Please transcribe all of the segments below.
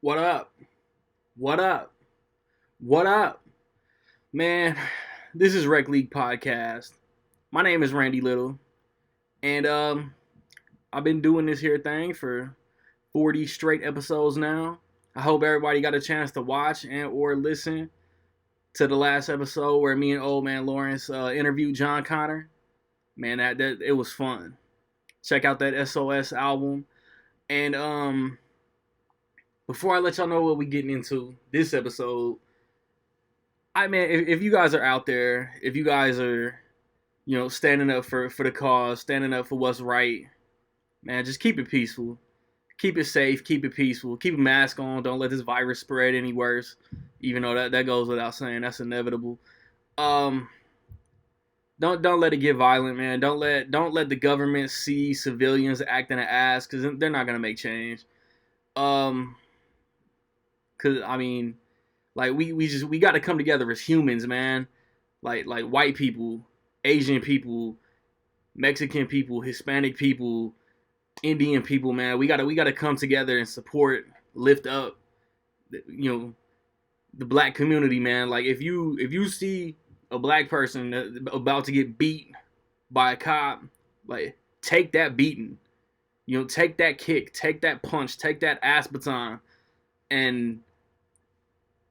What up? What up? What up? Man, this is Rec League Podcast. My name is Randy Little, and I've been doing this here thing for 40 straight episodes now. I hope everybody got a chance to watch and or listen to the last episode where me and old man Lawrence interviewed John Connor. Man, that it was fun. Check out that SOS album. And before I let y'all know what we getting into this episode, if you guys are out there, if you guys are, standing up for the cause, standing up for what's right, man, just keep it peaceful, keep it safe, keep it peaceful, keep a mask on. Don't let this virus spread any worse. Even though that goes without saying, that's inevitable. Um, don't let it get violent, man. Don't let the government see civilians acting an ass because they're not gonna make change. Um, because like we got to come together as humans, man. Like white people, Asian people, Mexican people, Hispanic people, Indian people, man. We gotta come together and support, lift up, you know, the black community, man. Like if you see a black person about to get beat by a cop, like take that beating, take that kick, take that punch, take that ass baton, and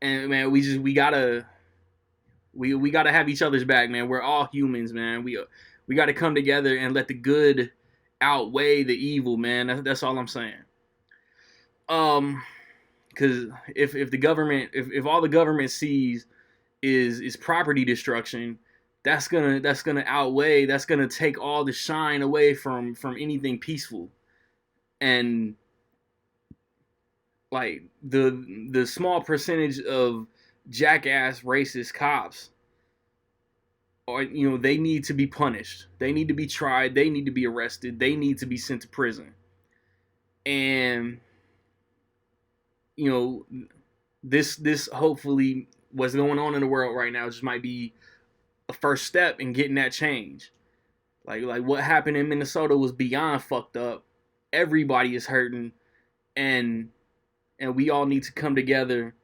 man, we gotta have each other's back, man. We're all humans, man. We gotta come together and let the good outweigh the evil, man. That's all I'm saying. Um, because if the government, if all the government sees is property destruction, that's gonna outweigh. That's gonna take all the shine away from anything peaceful. And like the small percentage of jackass racist cops or they need to be punished, they need to be tried, they need to be arrested, they need to be sent to prison. And you know this hopefully what's going on in the world right now just might be a first step in getting that change. Like what happened in Minnesota was beyond fucked up. Everybody is hurting, and we all need to come together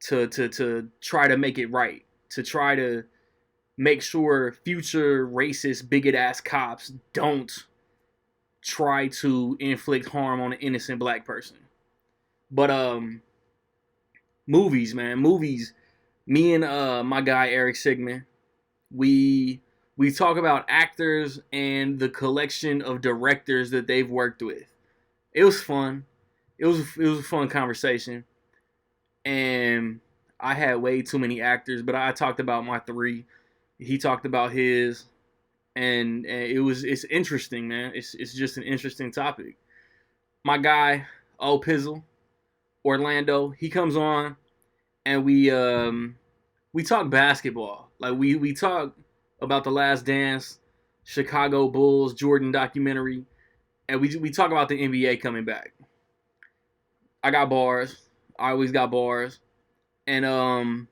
to try to make it right, to try to make sure future racist bigot ass cops don't try to inflict harm on an innocent black person. But movies, man, movies. Me and my guy Eric Sigmund, we we talk about actors and the collection of directors that they've worked with. It was fun. It was a fun conversation, and I had way too many actors, but I talked about my three. He talked about his, and it's interesting, man. It's just an interesting topic. My guy, O Pizzle, Orlando, he comes on, and we talk basketball. Like we talk about TheLastDance, Chicago Bulls, Jordan documentary, and we talk about the NBA coming back. I got bars. I always got bars, and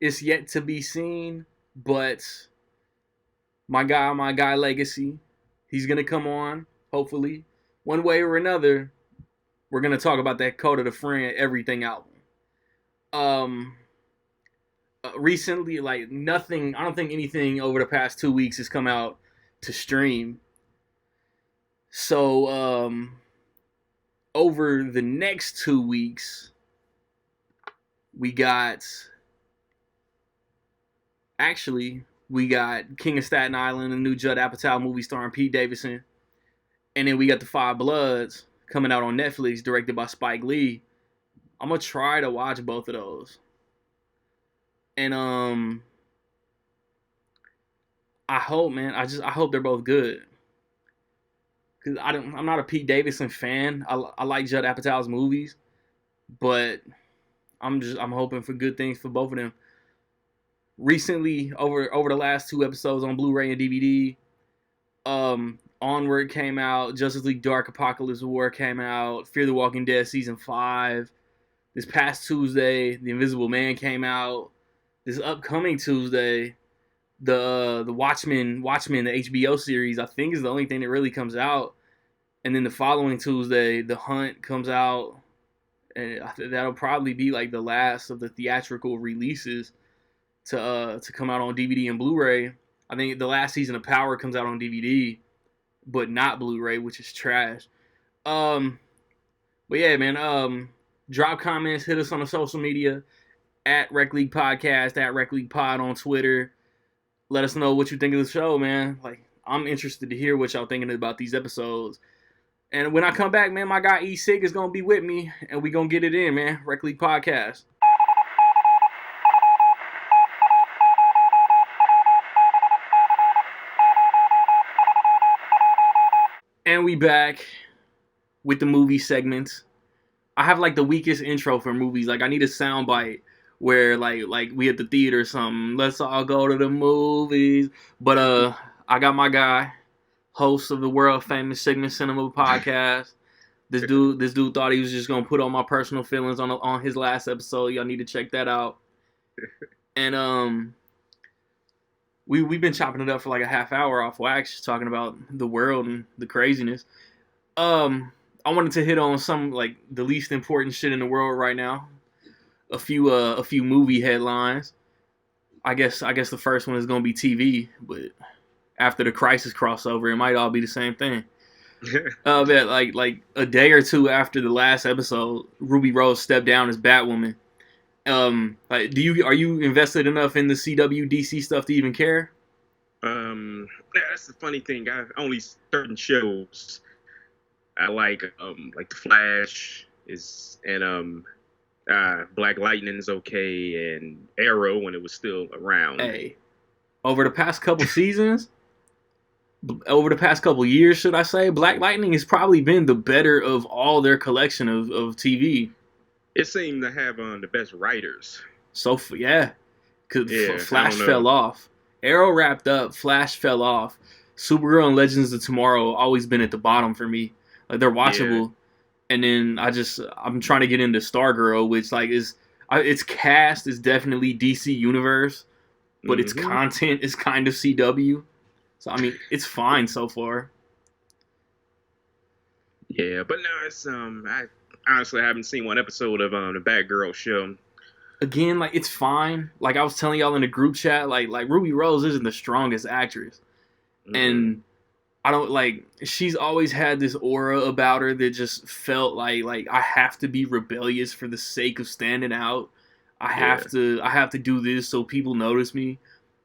it's yet to be seen, but my guy Legacy, he's gonna come on. Hopefully, one way or another, we're gonna talk about that KotaTheFriend Everything album. Um, Recently, like nothing. I don't think anything over the past 2 weeks has come out to stream. So over the next 2 weeks, we got we got King of Staten Island, a new Judd Apatow movie starring Pete Davidson, and then we got the Five Bloods coming out on Netflix, directed by Spike Lee. I'm gonna try to watch both of those, and I hope, man. I hope they're both good. Cause I'm not a Pete Davidson fan. I like Judd Apatow's movies, but I'm hoping for good things for both of them. Recently, over the last two episodes on Blu-ray and DVD, Onward came out, Justice League Dark Apocalypse War came out, Fear the Walking Dead season 5. This past Tuesday, The Invisible Man came out. This upcoming Tuesday, the Watchmen, the HBO series, I think is the only thing that really comes out. And then the following Tuesday, The Hunt comes out, and that'll probably be like the last of the theatrical releases to come out on DVD and Blu-ray. I think the last season of Power comes out on DVD, but not Blu-ray, which is trash. But yeah, man. Drop comments, hit us on the social media at Rec League Podcast, at Rec League Pod on Twitter. Let us know what you think of the show, man. Like, I'm interested to hear what y'all thinking about these episodes. And when I come back, man, my guy E-Sig is gonna be with me, and we gonna get it in, man. Rec League Podcast. And we back with the movie segment. I have like the weakest intro for movies. Like, I need a soundbite where like we at the theater or something. Let's all go to the movies. But I got my guy, host of the world famous Sigma Cinema podcast. This dude thought he was just gonna put all my personal feelings on his last episode. Y'all need to check that out. And we've been chopping it up for like a half hour off wax, talking about the world and the craziness. I wanted to hit on some like the least important shit in the world right now. A few movie headlines. I guess the first one is gonna be TV, but after the Crisis crossover, it might all be the same thing. But like a day or two after the last episode, Ruby Rose stepped down as Batwoman. Like, are you invested enough in the CW DC stuff to even care? Yeah, that's the funny thing. I've only certain shows I like The Flash and Black Lightning is okay, and Arrow when it was still around. Hey, over the past couple seasons, over the past couple years, should I say, Black Lightning has probably been the better of all their collection of TV. It seemed to have the best writers. So yeah, because Flash fell off. Arrow wrapped up, Flash fell off. Supergirl and Legends of Tomorrow always been at the bottom for me. Like, they're watchable. Yeah. And then I'm trying to get into Stargirl, which like its cast is definitely DC Universe, but its content is kind of CW. So I mean, it's fine so far. Yeah, but now it's I honestly haven't seen one episode of the Batgirl show. Again, like, it's fine. Like I was telling y'all in the group chat, like Ruby Rose isn't the strongest actress, and I don't like. She's always had this aura about her that just felt like I have to be rebellious for the sake of standing out. I have to do this so people notice me,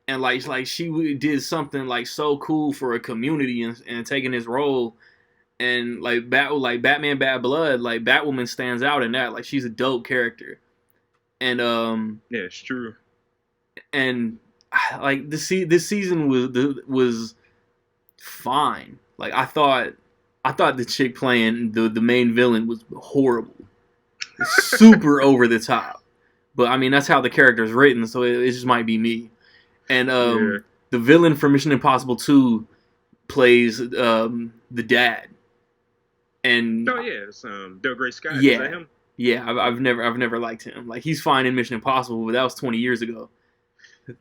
and like she did something like so cool for a community and taking this role, and like Batman Bad Blood, like Batwoman stands out in that. Like, she's a dope character, and yeah, it's true. And like this season was fine. Like, I thought the chick playing the main villain was horrible, super over the top. But I mean, that's how the character's written, so it just might be me. And the villain for Mission Impossible 2 plays the dad. And it's Del Grey Scott. Yeah, is that him? Yeah, I've never liked him. Like, he's fine in Mission Impossible, but that was 20 years ago.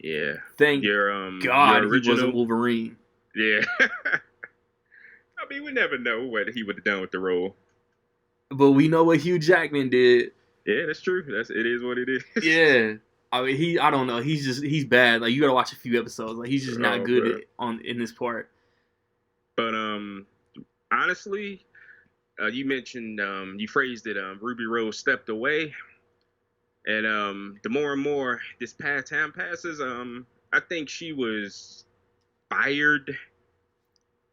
Yeah. Thank God he wasn't Wolverine. Yeah. I mean, we never know what he would have done with the role. But we know what Hugh Jackman did. Yeah, that's true. It is what it is. Yeah. I mean, I don't know. He's bad. Like, you gotta watch a few episodes. Like, he's just not good in this part. But honestly, you mentioned you phrased it. Ruby Rose stepped away, and the more and more this past time passes, I think she was fired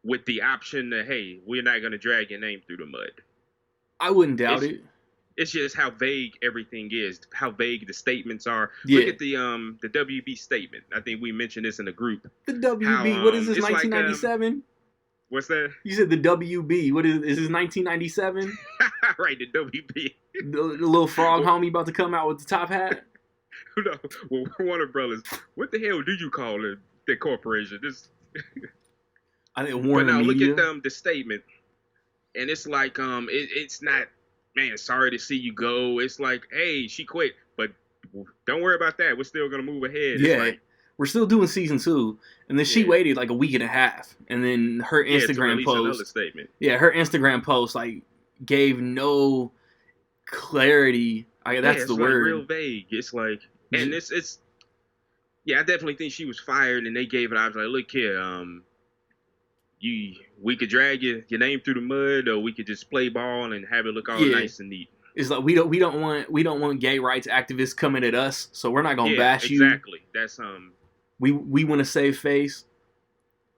with the option that, hey, we're not gonna drag your name through the mud. I wouldn't doubt it. It's just how vague everything is, how vague the statements are. Yeah. Look at the WB statement. I think we mentioned this in the group. The WB, what is this, 1997? What's that? You said the WB. What is this, 1997? Right, the WB. The little frog homie about to come out with the top hat? No, well, Warner Brothers, what the hell do you call it, the corporation? This. I think Warner Media. Look at the statement, and it's like it's not, man, sorry to see you go. It's like, hey, she quit, but don't worry about that. We're still gonna move ahead. Yeah, we're still doing season 2, and then she waited like a week and a half, and then her Instagram post. Statement. Yeah, her Instagram post like gave no clarity. Yeah, That's the it's like real word. vague. It's like, and it's yeah, I definitely think she was fired, and they gave it. I was like, look here, we could drag your name through the mud, or we could just play ball and have it look all Yeah, nice and neat. it's like we don't want gay rights activists coming at us, so we're not gonna Yeah, bash you. exactly. That's We want to save face.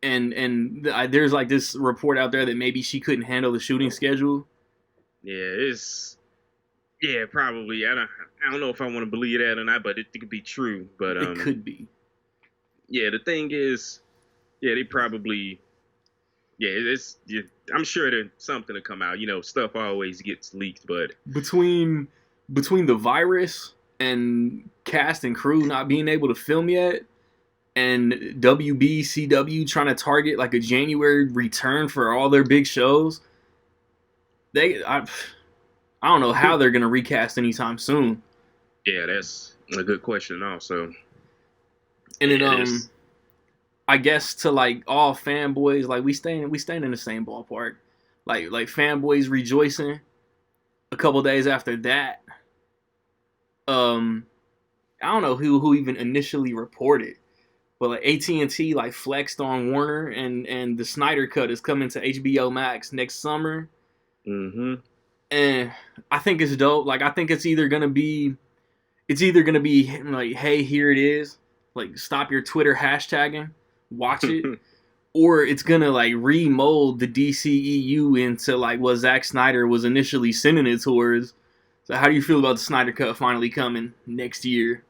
And there's like this report out there that maybe she couldn't handle the shooting schedule. yeah, it's yeah, probably. I don't know if I want to believe that or not, but it could be true. But It could be. yeah, the thing is, yeah, they probably yeah, I'm sure there's something to come out. You know, stuff always gets leaked, but between between the virus and cast and crew not being able to film yet, and WBCW trying to target like a January return for all their big shows, I don't know how they're gonna recast anytime soon. yeah, that's a good question. Also, And then yeah, this I guess to like all fanboys, like we stand in the same ballpark. Like fanboys rejoicing a couple days after that. Um, I don't know who even initially reported, but like AT&T like flexed on Warner, and the Snyder Cut is coming to HBO Max next summer. mm-hmm. And I think it's dope. Like I think it's either gonna be like, hey, here it is. Like stop your Twitter hashtagging, watch it. Or it's gonna like remold the DCEU into like what Zack Snyder was initially sending it towards. So how do you feel about the Snyder Cut finally coming next year?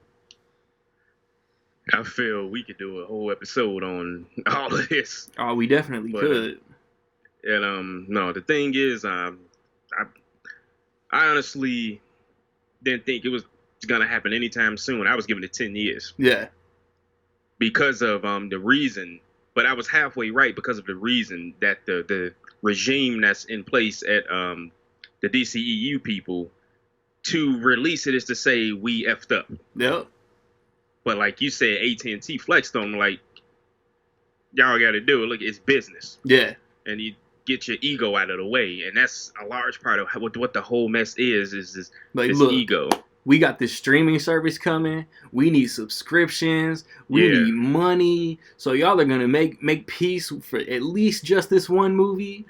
I feel we could do a whole episode on all of this, Oh, we definitely but could. and no, the thing is, I honestly didn't think it was gonna happen anytime soon. I was giving it 10 years Yeah. because of the reason, but I was halfway right because of the reason that the regime that's in place at the DCEU people to release it is to say we effed up. Yep. But like you said, AT&T flexed on like y'all got to do it. Look, it's business, Yeah. and you get your ego out of the way, and that's a large part of what the whole mess is Like, this look, ego. we got this streaming service coming. We need subscriptions. We Yeah. need money. So y'all are gonna make peace for at least just this one movie,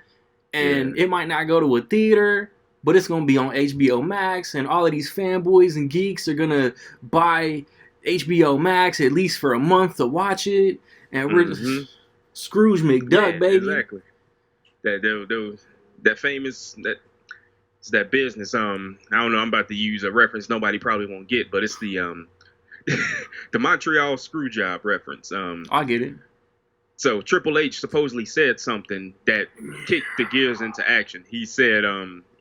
Yeah. and it might not go to a theater, but it's gonna be on HBO Max, and all of these fanboys and geeks are gonna buy HBO Max at least for a month to watch it, and we're Mm-hmm. just Scrooge McDuck, Yeah, baby. exactly. That famous it's that business. I don't know. I'm about to use a reference nobody probably won't get, but it's the the Montreal Screwjob reference. I get it. So Triple H supposedly said something that kicked the gears into action. He said,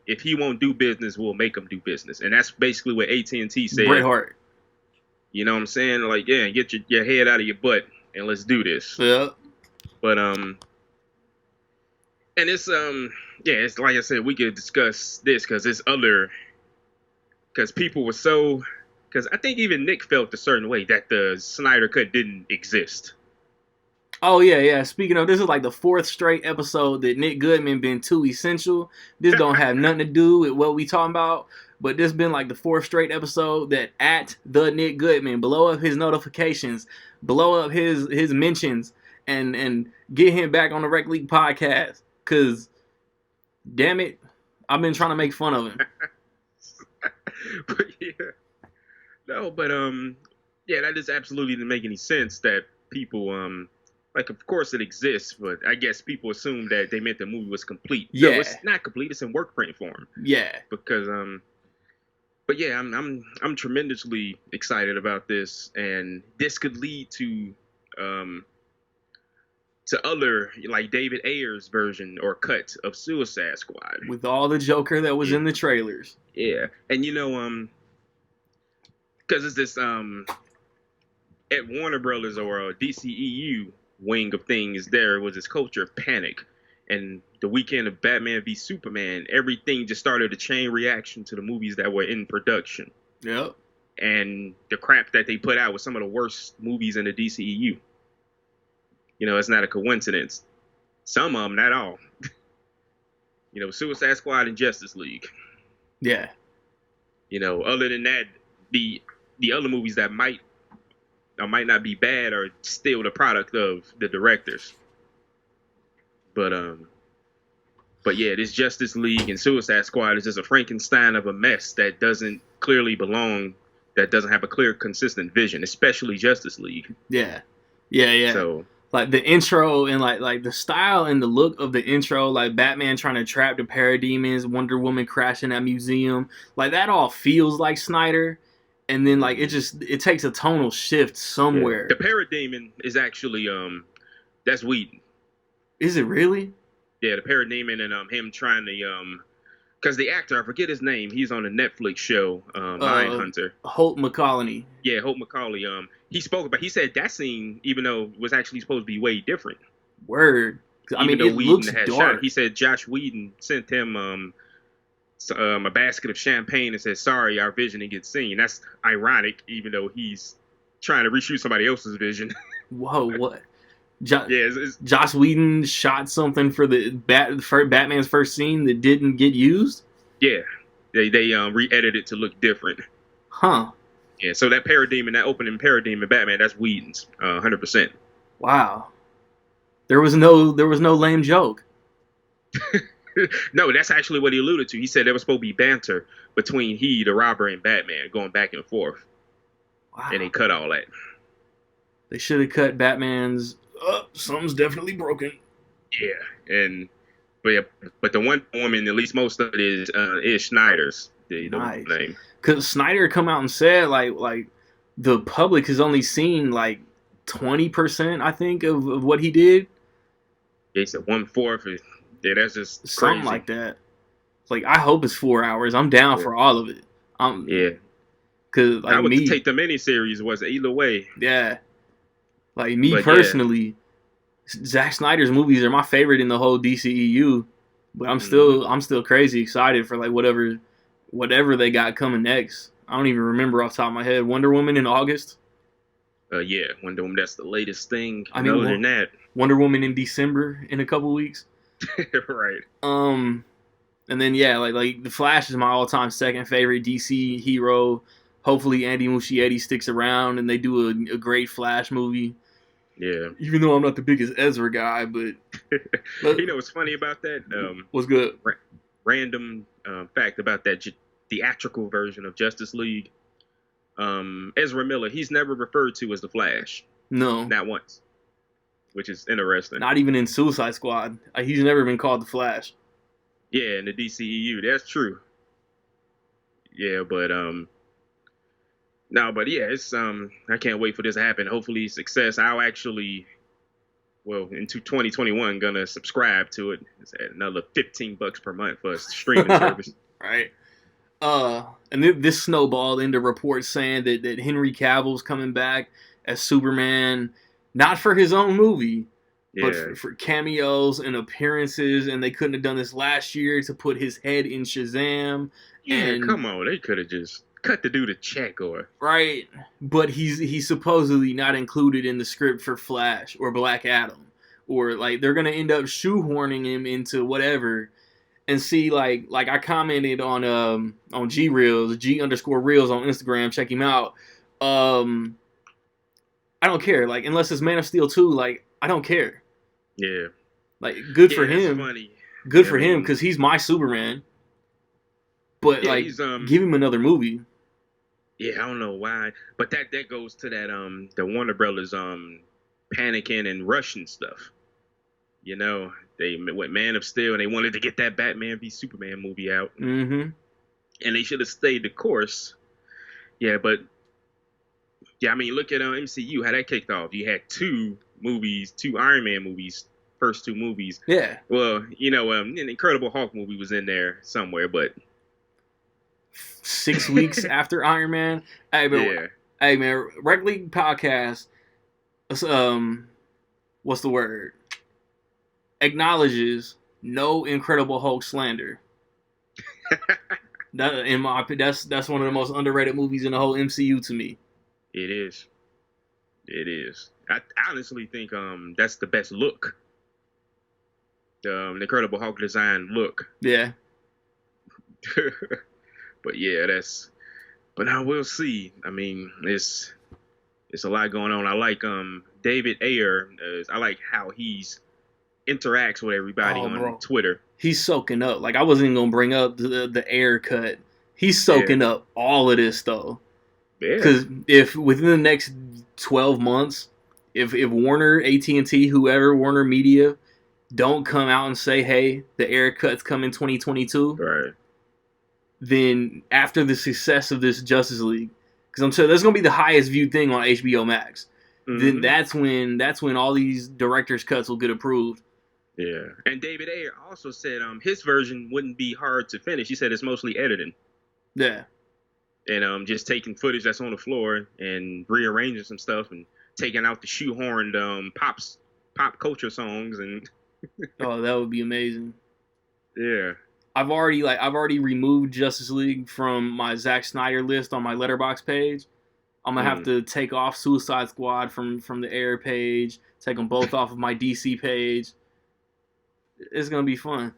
if he won't do business, we'll make him do business, and that's basically what AT&T Bret said. Hart. You know what I'm saying? Like, yeah, get your head out of your butt and let's do this. Yeah. But and it's yeah, it's like I said, we could discuss this because people were so because I think even Nick felt a certain way that the Snyder Cut didn't exist. Oh yeah. Speaking of, this is like the fourth straight episode that Nick Goodman been too essential. This don't have nothing to do with what we talking about, but this been like the fourth straight episode that at the Nick Goodman blow up his notifications, blow up his mentions, and get him back on the Rec League podcast. Cause damn it, I've been trying to make fun of him. But yeah, no, but yeah, that just absolutely didn't make any sense that people like of course it exists, but I guess people assumed that they meant the movie was complete. Yeah. No, it's not complete. It's in work print form. Yeah. Because but yeah, I'm tremendously excited about this, and this could lead to other like David Ayer's version or cut of Suicide Squad with all the Joker that was yeah. in the trailers. Yeah, and you know because it's this at Warner Brothers or DCEU wing of things, there was this culture of panic. And the weekend of Batman v Superman, everything just started a chain reaction to the movies that were in production. Yep. And the crap that they put out was some of the worst movies in the DCEU. You know, it's not a coincidence. Some of them, not all. You know, Suicide Squad and Justice League. Yeah. Other than that, the other movies that might or might not be bad are still the product of the directors. But yeah, this Justice League and Suicide Squad is just a Frankenstein of a mess that doesn't clearly belong, that doesn't have a clear, consistent vision, especially Justice League. Yeah, yeah. So Like the intro and like the style and the look of the intro, like Batman trying to trap the parademons, Wonder Woman crashing that museum, like that all feels like Snyder. And then like it takes a tonal shift somewhere. The parademon is actually that's Whedon. Is it really? Yeah, the parademon and him trying to because the actor, I forget his name, he's on a Netflix show, Mindhunter. Holt McCallany. Yeah, Holt McCauley. He said that scene, even though it was actually supposed to be way different. Word. I mean, it looks dark. Shot, he said Josh Whedon sent him a basket of champagne and said, "Sorry, our vision didn't get seen." That's ironic, even though he's trying to reshoot somebody else's vision. Whoa, what? It's Joss Whedon shot something for Batman's first scene that didn't get used? Yeah. They re-edited it to look different. Huh. Yeah, so that opening parademon Batman, that's Whedon's, 100%. Wow. There was no lame joke. No, that's actually what he alluded to. He said there was supposed to be banter between the robber, and Batman going back and forth. Wow. And they cut all that. They should have cut Batman's something's definitely broken. Yeah, but the one woman, at least most of it is Snyder's. The Nice. name. Because Snyder come out and said like the public has only seen like 20%, I think, of what he did. He said 1/4. Yeah, that's just something crazy. Like that. Like, I hope it's 4 hours. I'm down for all of it. Cause like I would take the miniseries was either way. Yeah. Like me personally, Zack Snyder's movies are my favorite in the whole DCEU. But I'm still crazy excited for like whatever they got coming next. I don't even remember off the top of my head. Wonder Woman in August. Yeah, Wonder Woman. That's the latest thing. I mean, other than that, Wonder Woman in December in a couple weeks. Right. And then like The Flash is my all-time second favorite DC hero. Hopefully Andy Muschietti sticks around and they do a great Flash movie. Yeah. Even though I'm not the biggest Ezra guy, but what's funny about that? What's good? Random fact about that theatrical version of Justice League. Ezra Miller, he's never referred to as the Flash. No. Not once. Which is interesting. Not even in Suicide Squad. He's never been called the Flash. Yeah, in the DCEU, that's true. Yeah, but it's I can't wait for this to happen. Hopefully success. I'll actually into 2021 gonna subscribe to it. It's at another $15 per month for a streaming service. Right. And this snowballed into reports saying that Henry Cavill's coming back as Superman. Not for his own movie, but for cameos and appearances, and they couldn't have done this last year to put his head in Shazam. Yeah, come on, they could have just cut the dude a check or right. But he's supposedly not included in the script for Flash or Black Adam, or like they're gonna end up shoehorning him into whatever. And see, like I commented on G Reels, G_Reels on Instagram. Check him out. I don't care. Like, unless it's Man of Steel 2, like, I don't care. Yeah. Like, good for him. Funny. Good for him, because he's my Superman. But, give him another movie. Yeah, I don't know why. But that goes to that, the Warner Brothers, panicking and rushing stuff. You know, they went Man of Steel, and they wanted to get that Batman v Superman movie out. Mm-hmm. And they should have stayed the course. Yeah, but... Yeah, I mean, look at MCU, how that kicked off. You had two Iron Man movies, first two movies. Yeah. Well, an Incredible Hulk movie was in there somewhere, but 6 weeks after Iron Man. Hey, man, Rec League Podcast. What's the word? Acknowledges no Incredible Hulk slander. That's one of the most underrated movies in the whole MCU to me. It is. I honestly think that's the best look. The Incredible Hulk design look. Yeah. But yeah, that's But I will see. I mean, it's a lot going on. I like David Ayer. I like how he's interacts with everybody Oh, on bro, Twitter. he's soaking up. Like I wasn't even gonna bring up the air cut. He's Yeah, soaking up all of this though. yeah, Because if within the next 12 months, if Warner, AT&T, whoever, Warner Media, don't come out and say, hey, the air cuts come in 2022, right. then after the success of this Justice League, because I'm sure that's gonna be the highest viewed thing on HBO Max. Then Hmm. that's when all these director's cuts will get approved. Yeah, and David Ayer also said his version wouldn't be hard to finish. He said it's mostly editing Yeah. and just taking footage that's on the floor and rearranging some stuff and taking out the shoehorned pop culture songs and Oh, that would be amazing. yeah. I've already removed Justice League from my Zack Snyder list on my Letterboxd page. I'm gonna have Mm. to take off Suicide Squad from the Air page, take them both off of my DC page. It's gonna be fun.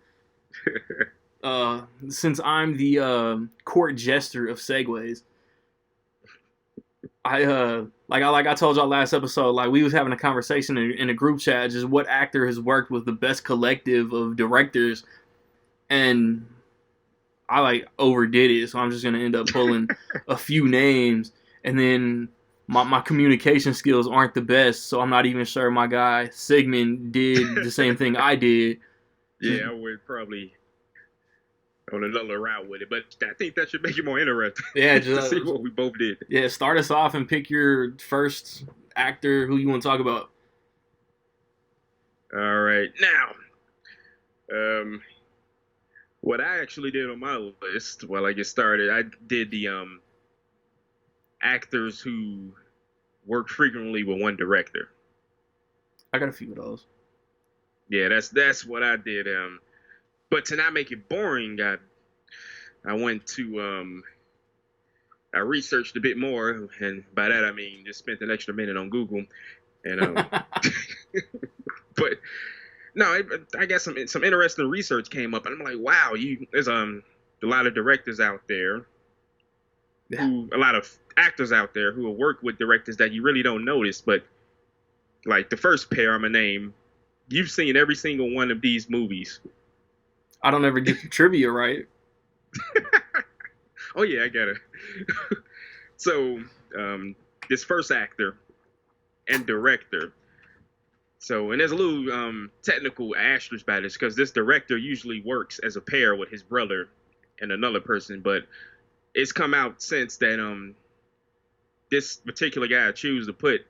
Since I'm the court jester of segues, like I told y'all last episode, like we was having a conversation in a group chat, just what actor has worked with the best collective of directors, and I like overdid it, so I'm just gonna end up pulling a few names, and then my communication skills aren't the best, so I'm not even sure my guy Sigmund did the same thing I did. Just Yeah, I would probably on another route with it, but I think that should make it more interesting yeah, to see just what we both did. yeah, start us off and pick your first actor who you want to talk about. All right, now, um, what I actually did on my list while I get started, I did the actors who work frequently with one director. I got a few of those. Yeah, that's what I did. But to not make it boring, I went to I researched a bit more, and by that I mean just spent an extra minute on Google, and but no, I got some interesting research came up, and I'm like, wow, there's a lot of directors out there Yeah, who a lot of actors out there who will work with directors that you really don't notice, but like the first pair I'm gonna name, you've seen every single one of these movies. I don't ever get the trivia right. Oh yeah, I got it. So um, this first actor and director. So and there's a little technical asterisk by this because this director usually works as a pair with his brother and another person, but it's come out since that this particular guy I choose to put,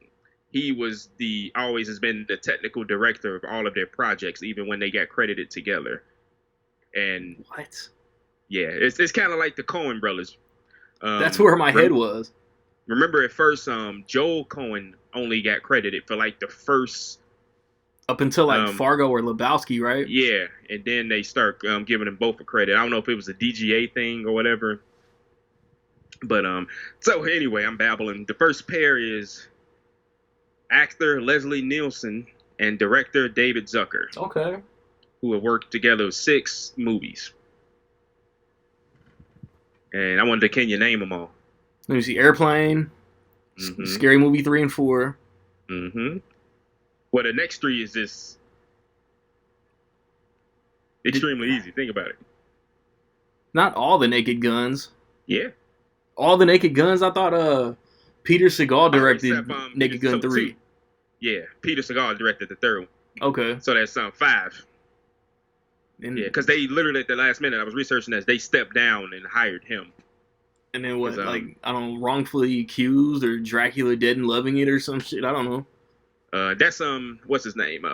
he was the always has been the technical director of all of their projects, even when they got credited together. And What? yeah, it's kind of like the Coen brothers. That's Um, where my head rem- was. remember at first, Joel Coen only got credited for like the first, Up until like um, Fargo or Lebowski, right? yeah, and then they start giving them both a credit. I don't know if it was a DGA thing or whatever, but so anyway, I'm babbling. The first pair is actor Leslie Nielsen and director David Zucker, Okay. who have worked together with 6 movies. And I wanted to, can you name them all? Let me see. Airplane, Mm-hmm. Scary Movie 3 and 4. Mm-hmm. Well, the next 3 is just Did, extremely easy. Think about it. not all the Naked Guns. Yeah. All the Naked Guns. I thought Peter Segal Oh, directed except Naked Gun so 2. 3. Yeah, Peter Segal directed the third one. Okay. So that's 5. And Yeah, because they literally at the last minute, I was researching this, they stepped down and hired him. and then 'Cause, what? Like I don't know, wrongfully accused or Dracula Dead and Loving It or some shit. I don't know. That's what's his name?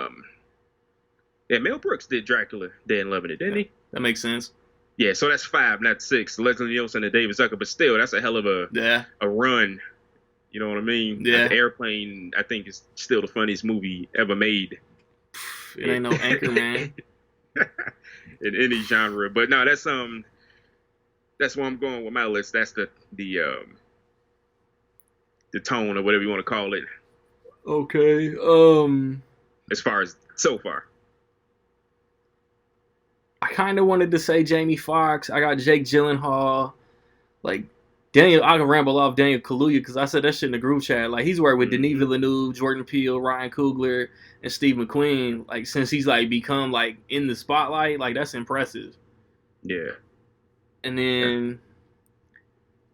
Yeah, Mel Brooks did Dracula Dead and Loving It, didn't Yeah, he? that makes sense. Yeah, so that's 5, not 6. Leslie Nielsen and David Zucker, but still, that's a hell of Yeah. a run. You know what I mean? Yeah. Airplane, I think, is still the funniest movie ever made. It ain't no Anchor Man. In any genre. But no, that's where I'm going with my list. That's the tone or whatever you want to call it, Okay. as far as so far. I kind of wanted to say Jamie Foxx. I got Jake Gyllenhaal. Like Daniel, I can ramble off Daniel Kaluuya because I said that shit in the group chat. Like he's worked with Denis Mm-hmm. Villeneuve, Jordan Peele, Ryan Coogler, and Steve McQueen. Like since he's like become like in the spotlight, like that's impressive. Yeah. And Yeah. then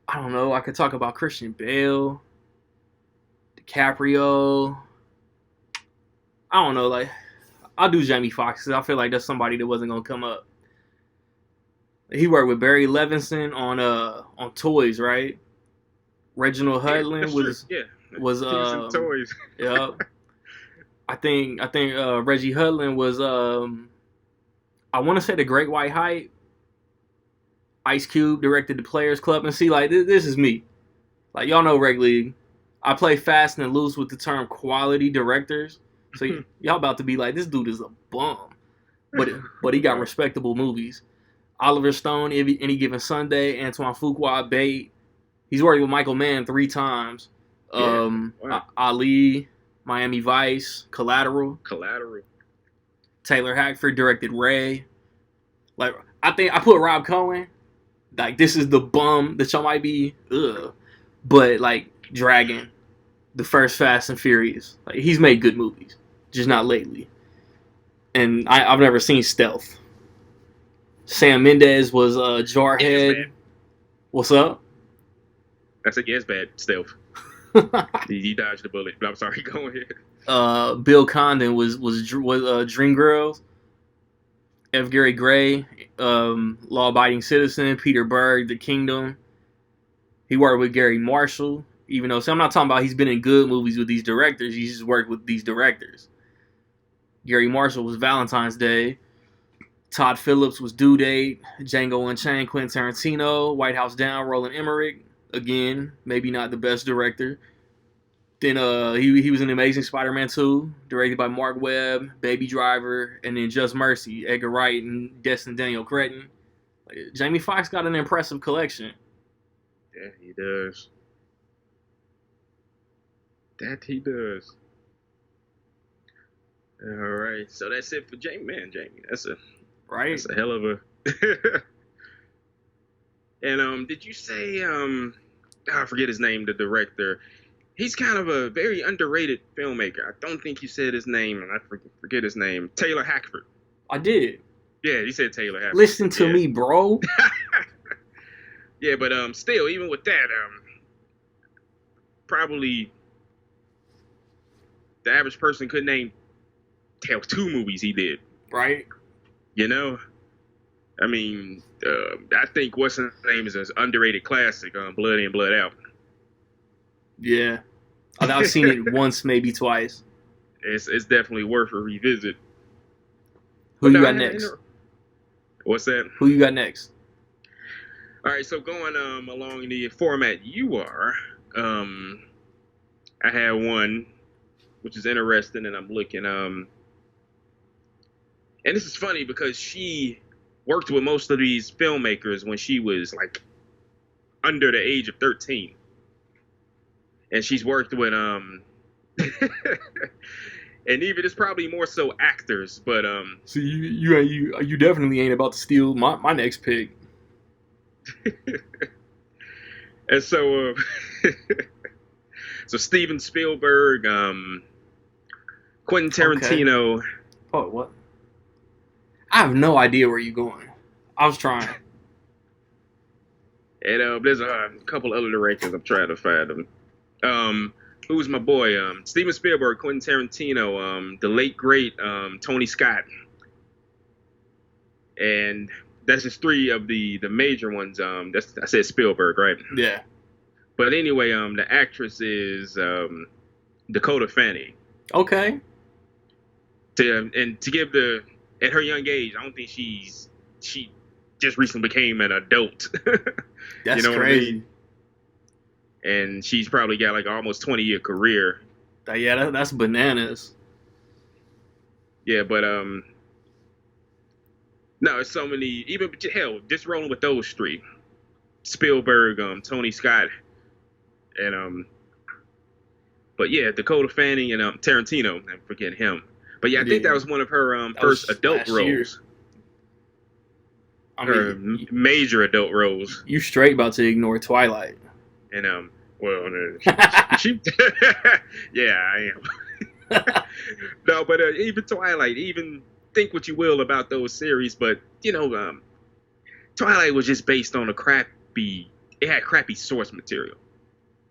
I don't know. I could talk about Christian Bale, DiCaprio. I don't know. Like I'll do Jamie Foxx because I feel like that's somebody that wasn't gonna come up. He worked with Barry Levinson on Toys, right? Reginald Yeah, Hudlin that's true. was Yeah. was He was in toys. yeah. I think Reggie Hudlin was I want to say The Great White Hype. Ice Cube directed The Players Club, and see like this is me. Like y'all know Reg League. I play fast and loose with the term quality directors. So y'all about to be like this dude is a bum, but he got Wow. respectable movies. Oliver Stone, Any Given Sunday, Antoine Fuqua, Bait. He's worked with Michael Mann 3 times. Yeah. Wow. Ali, Miami Vice, Collateral. Collateral. Taylor Hackford directed Ray. Like I think I put Rob Cohen. Like this is the bum that y'all might be. Ugh. But like Dragon, the first Fast and Furious. Like he's made good movies, just not lately. And I've never seen Stealth. Sam Mendes was Yeah, it's bad. Jarhead. What's up? That's like, yeah, it's bad. Stealth. He dodged the bullet. But I'm sorry. Go ahead. Bill Condon was Dreamgirls. F. Gary Gray, Law Abiding Citizen. Peter Berg, The Kingdom. He worked with Gary Marshall. Even though, so I'm not talking about he's been in good movies with these directors. He's just worked with these directors. Gary Marshall was Valentine's Day. Todd Phillips was Due Date. Django Unchained, Quentin Tarantino. White House Down, Roland Emmerich. Again, maybe not the best director. Then he was in Amazing Spider-Man 2, directed by Mark Webb, Baby Driver, and then Just Mercy, Edgar Wright, and Destin Daniel Cretton. Jamie Foxx got an impressive collection. Yeah, he does. That he does. All right, so that's it for Jamie. Man, Jamie, that's Right? a hell of a. And did you say I forget his name, the director. He's kind of a very underrated filmmaker. I don't think you said his name, and I forget his name. Taylor Hackford. I did. Yeah, you said Taylor Hackford. Listen to me, bro. Yeah, but still, even with that, probably the average person could tell 2 movies he did. Right? You know, I mean, I think what's his name is an underrated classic, Blood In, Blood Out. Yeah. I've seen it once, maybe twice. It's definitely worth a revisit. Who you got next? What's that? Who you got next? All right, so going along the format you are, I had one which is interesting, and I'm looking and this is funny because she worked with most of these filmmakers when she was like under the age of 13, and she's worked with and even it's probably more so actors, but So you definitely ain't about to steal my next pick. and so so Steven Spielberg, Quentin Tarantino. Okay. Oh, what? I have no idea where you're going. I was trying. And there's a couple other directors. I'm trying to find them. Who's my boy? Steven Spielberg, Quentin Tarantino, the late great Tony Scott, and that's just 3 of the major ones. I said Spielberg, right? Yeah. But anyway, the actress is Dakota Fanning. Okay. To give at her young age, I don't think she just recently became an adult. That's you know crazy. what I mean? And she's probably got like almost 20-year career. Yeah, that's bananas. Yeah, but no, it's so many. Even hell, just rolling with those 3: Spielberg, Tony Scott, and but yeah, Dakota Fanning and Tarantino. I forget him. But yeah, I think that was one of her first adult roles. I mean, her major adult roles. You straight about to ignore Twilight. And well, she yeah, I am. No, but even Twilight, even think what you will about those series, but Twilight was just based on it had crappy source material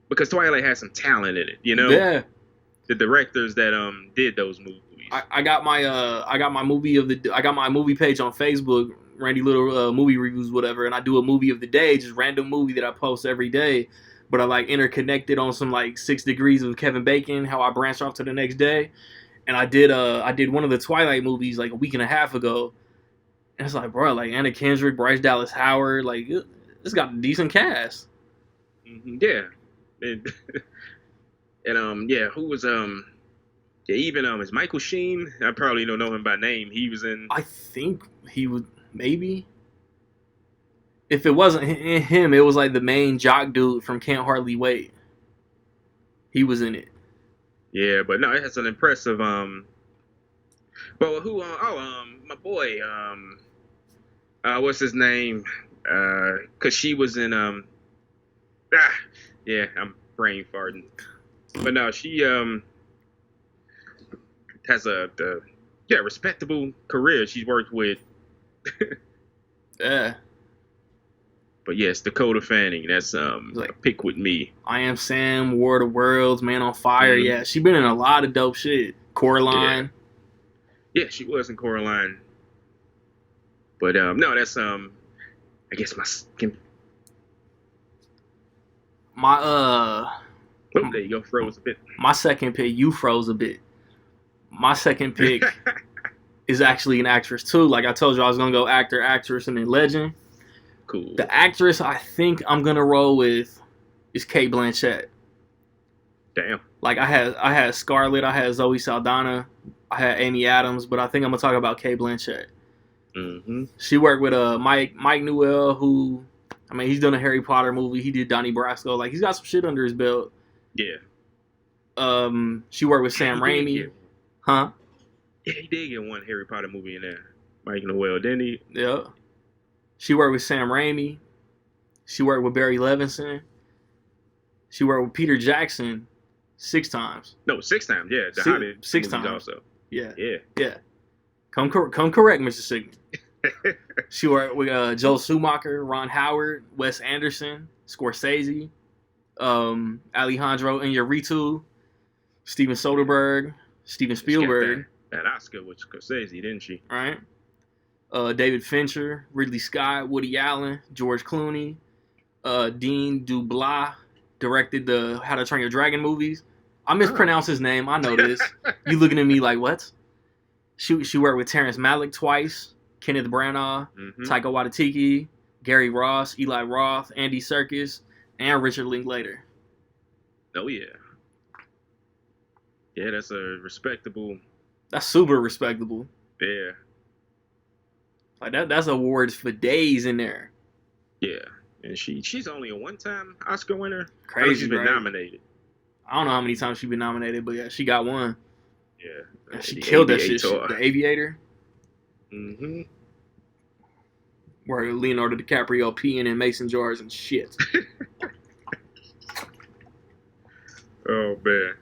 because Twilight had some talent in it, Yeah. The directors that did those movies. I got my movie page on Facebook, Randy Little movie reviews, whatever, and I do a movie of the day, just random movie that I post every day. But I like interconnected on some like 6 Degrees of Kevin Bacon, how I branch off to the next day. And I did one of the Twilight movies like a week and a half ago. And it's like, bro, like Anna Kendrick, Bryce Dallas Howard, like it's got a decent cast. Yeah. And yeah, who was yeah, even is Michael Sheen. I probably don't know him by name. He was in. I think he would maybe. If it wasn't him, it was like the main jock dude from Can't Hardly Wait. He was in it. Yeah, but no, it's an impressive. But who? My boy. What's his name? Cause she was in. Yeah, I'm brain farting. But no, she has a respectable career. She's worked with. Yeah. But yes, Dakota Fanning. That's like, a pick with me. I Am Sam, War of the Worlds, Man on Fire. Mm-hmm. Yeah, she been in a lot of dope shit. Coraline. Yeah, she was in Coraline. But no, that's I guess my Oh, there you go. Froze a bit. My second pick. You froze a bit. My second pick is actually an actress too. Like I told you, I was gonna go actor, actress, and then legend. Cool. The actress I think I'm gonna roll with is Cate Blanchett. Damn. Like I had Scarlett, I had Zoe Saldana, I had Amy Adams, but I think I'm gonna talk about Cate Blanchett. Mm-hmm. She worked with Mike Newell, who, I mean, he's done a Harry Potter movie. He did Donnie Brasco. Like he's got some shit under his belt. Yeah. She worked with Sam Raimi. Huh? Yeah, he did get one Harry Potter movie in there. Mike Newell, didn't he? Yeah. She worked with Sam Raimi. She worked with Barry Levinson. She worked with Peter Jackson 6 times. No, 6 times. Yeah, the Hobbit 6 times also. Yeah. Yeah. Yeah. Come correct, Mr. Sigmund. She worked with Joel Schumacher, Ron Howard, Wes Anderson, Scorsese, Alejandro Iñárritu, Steven Soderbergh, Steven Spielberg. That Oscar with Scorsese, didn't she? Right. David Fincher, Ridley Scott, Woody Allen, George Clooney, Dean Dubois directed the How to Train Your Dragon movies. I mispronounced his name. I know this. You looking at me like, what? She worked with Terrence Malick twice, Kenneth Branagh, Taika Waititi, Gary Ross, Eli Roth, Andy Serkis, and Richard Linklater. Oh, yeah. Yeah, that's a respectable. That's super respectable. Yeah. Like that's awards for days in there. Yeah. And she's only a one-time Oscar winner. Crazy, she's been nominated. I don't know how many times she's been nominated, but yeah, she got one. Yeah. And she killed that shit. The Aviator. Mm-hmm. Where Leonardo DiCaprio peeing in mason jars and shit. Oh, man.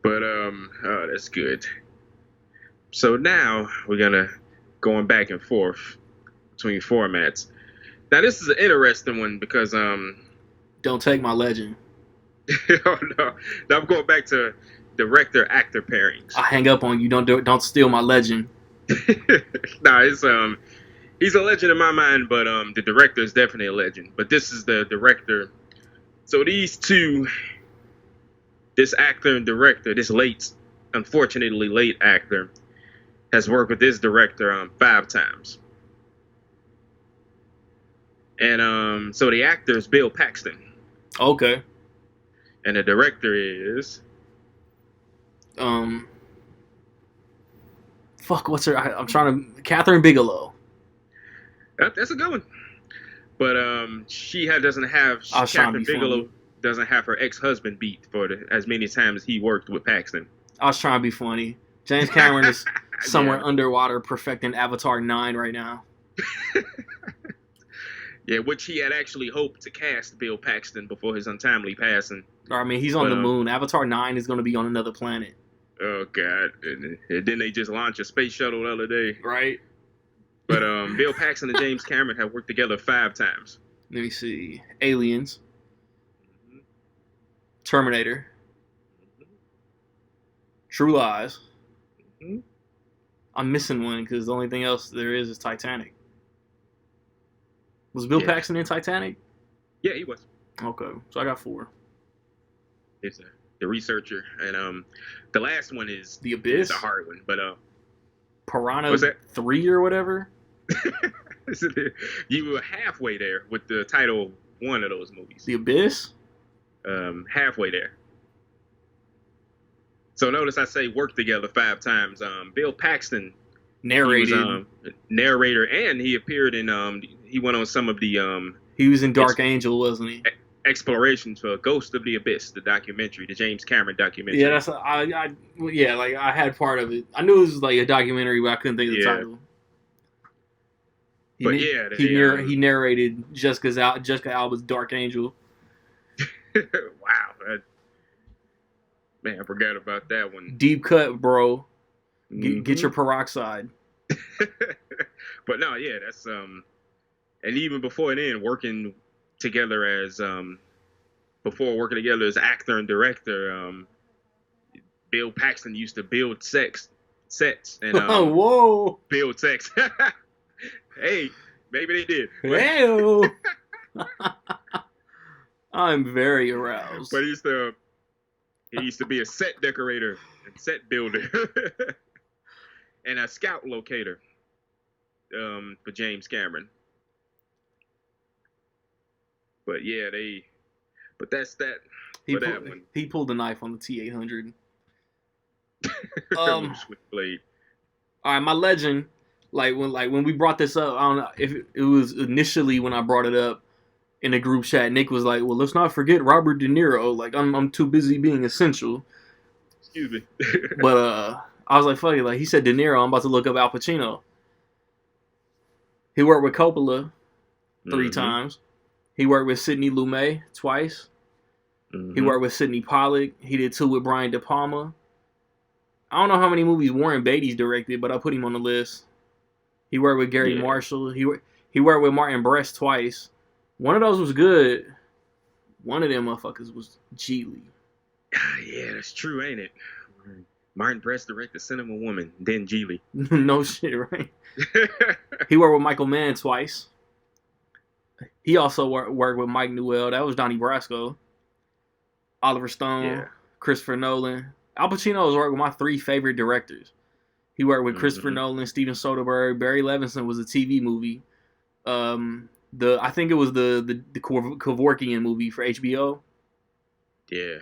But, oh, that's good. So now we're going back and forth between formats. Now this is an interesting one because don't take my legend. Oh no. Now I'm going back to director actor pairings. I hang up on you. Don't steal my legend. Nah, it's he's a legend in my mind, but the director is definitely a legend. But this is the director. So these two, this actor and director, this unfortunately late actor, has worked with this director 5 times. And so the actor is Bill Paxton. Okay. And the director is what's her? I'm trying to. Catherine Bigelow. That's a good one. But Catherine Bigelow doesn't have her ex-husband beat for as many times as he worked with Paxton. I was trying to be funny. James Cameron is somewhere underwater perfecting Avatar 9 right now. Yeah, which he had actually hoped to cast Bill Paxton before his untimely passing. I mean, he's on But the moon. Avatar 9 is going to be on another planet. oh god, and then they just launched a space shuttle the other day. Right. But Bill Paxton and James Cameron have worked together 5 times. Let me see. Aliens. Mm-hmm. Terminator. Mm-hmm. True Lies. Mm-hmm. I'm missing one because the only thing else there is Titanic. Was Bill Paxton in Titanic? Yeah, he was. Okay, so I got 4. It's the researcher, and the last one is The Abyss. It's a hard one, but Piranha what's that? 3 or whatever. You were halfway there with the title one of those movies. The Abyss. Halfway there. So notice I say worked together 5 times. Bill Paxton narrated. He was narrator, and he appeared in he went on some of the he was in Dark Angel, wasn't he? Explorations for Ghost of the Abyss, the documentary, the James Cameron documentary. Yeah, that's like I had part of it. I knew it was like a documentary, but I couldn't think of the title. He narrated Jessica Alba's Dark Angel. Wow, man, I forgot about that one. Deep cut, bro. Get your peroxide. But no, yeah, that's and even before then, working together as actor and director, Bill Paxton used to build sets and whoa, build sets. Hey, maybe they did. Hey, I'm very aroused. But he used to be a set decorator and set builder and a scout locator for James Cameron. But yeah, that's that. That one. He pulled the knife on the T-800. Switchblade. All right, my legend. Like when we brought this up, I don't know if it was initially when I brought it up in the group chat. Nick was like, "Well, let's not forget Robert De Niro." Like I'm too busy being essential. Excuse me. But I was like, "Fuck it." Like he said, De Niro. I'm about to look up Al Pacino. He worked with Coppola 3 times. He worked with Sidney Lumet twice. Mm-hmm. He worked with Sidney Pollack. He did 2 with Brian De Palma. I don't know how many movies Warren Beatty's directed, but I put him on the list. He worked with Gary Marshall. He worked with Martin Brest twice. One of those was good. One of them motherfuckers was Geely. Yeah, that's true, ain't it? Martin Brest directed Cinema Woman, then Geely. No shit, right? He worked with Michael Mann twice. He also worked with Mike Newell. That was Donnie Brasco. Oliver Stone, Christopher Nolan. Al Pacino has worked with my 3 favorite directors. He worked with Christopher Nolan, Steven Soderbergh. Barry Levinson was a TV movie. I think it was the Kevorkian movie for HBO. Yeah.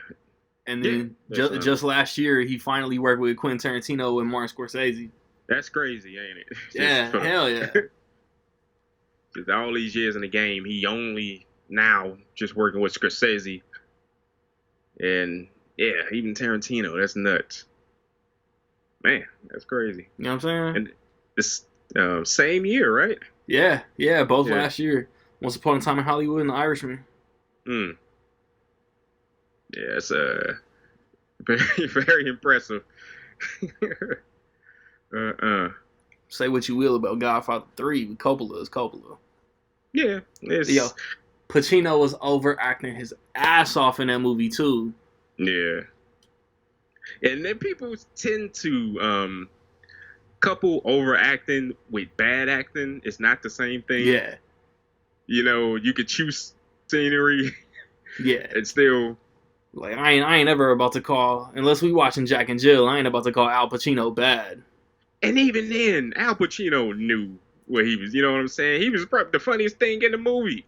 And then just last year, he finally worked with Quentin Tarantino and Martin Scorsese. That's crazy, ain't it? Yeah, hell yeah. Because all these years in the game, he only now just working with Scorsese. And yeah, even Tarantino, that's nuts. Man, that's crazy. You know what I'm saying? And this same year, right? Yeah, both last year. Once Upon a Time in Hollywood and The Irishman. Yeah, it's very, very impressive. Say what you will about Godfather 3, but Coppola is Coppola. Yeah. Yo, Pacino was overacting his ass off in that movie, too. Yeah. And then people tend to couple overacting with bad acting. It's not the same thing. Yeah. You know, you could choose scenery. Yeah. And still... Like, I ain't ever about to call, unless we watching Jack and Jill, I ain't about to call Al Pacino bad. And even then, Al Pacino knew what he was, you know what I'm saying? He was probably the funniest thing in the movie.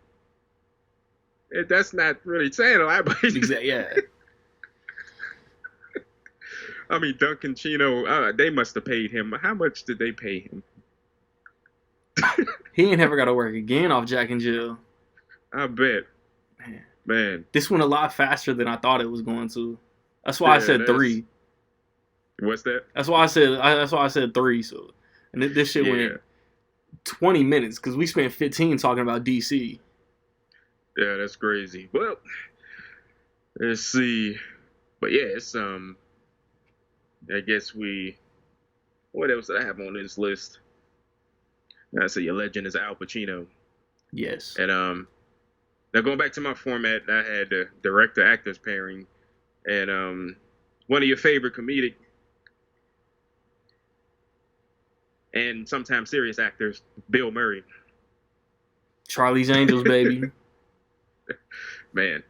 That's not really saying a lot, but... Exactly, yeah. I mean, Duncan Chino, they must have paid him. How much did they pay him? He ain't never got to work again off Jack and Jill. I bet. Man. This went a lot faster than I thought it was going to. That's why I said 3. What's that? That's why I said 3. So, and this shit went 20 minutes because we spent 15 talking about DC. Yeah, that's crazy. Well, let's see. But yeah, it's I guess we. What else did I have on this list? I say your legend is Al Pacino, Yes. and now going back to my format, I had the director actors pairing, and one of your favorite comedic and sometimes serious actors, Bill Murray. Charlie's Angels, baby. Man,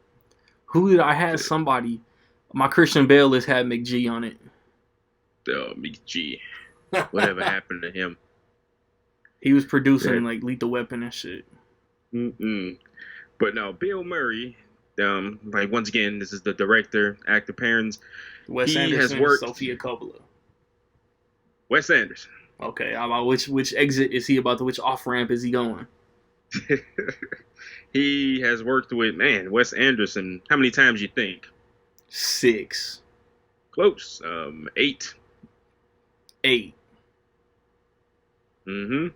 Who did I have? Somebody. My Christian Bale list had McG on it. oh, McG. Whatever happened to him? He was producing Yeah. like Lethal Weapon and shit. Mm-mm. But no, Bill Murray. Like once again, this is the director, actor parents. Wes He has Anderson, worked. Sofia Coppola. Wes Anderson. Okay, how about which exit is he about to? Which off ramp is he going? He has worked with Wes Anderson. How many times you think? 6, Close. 8. 8. Mm-hmm.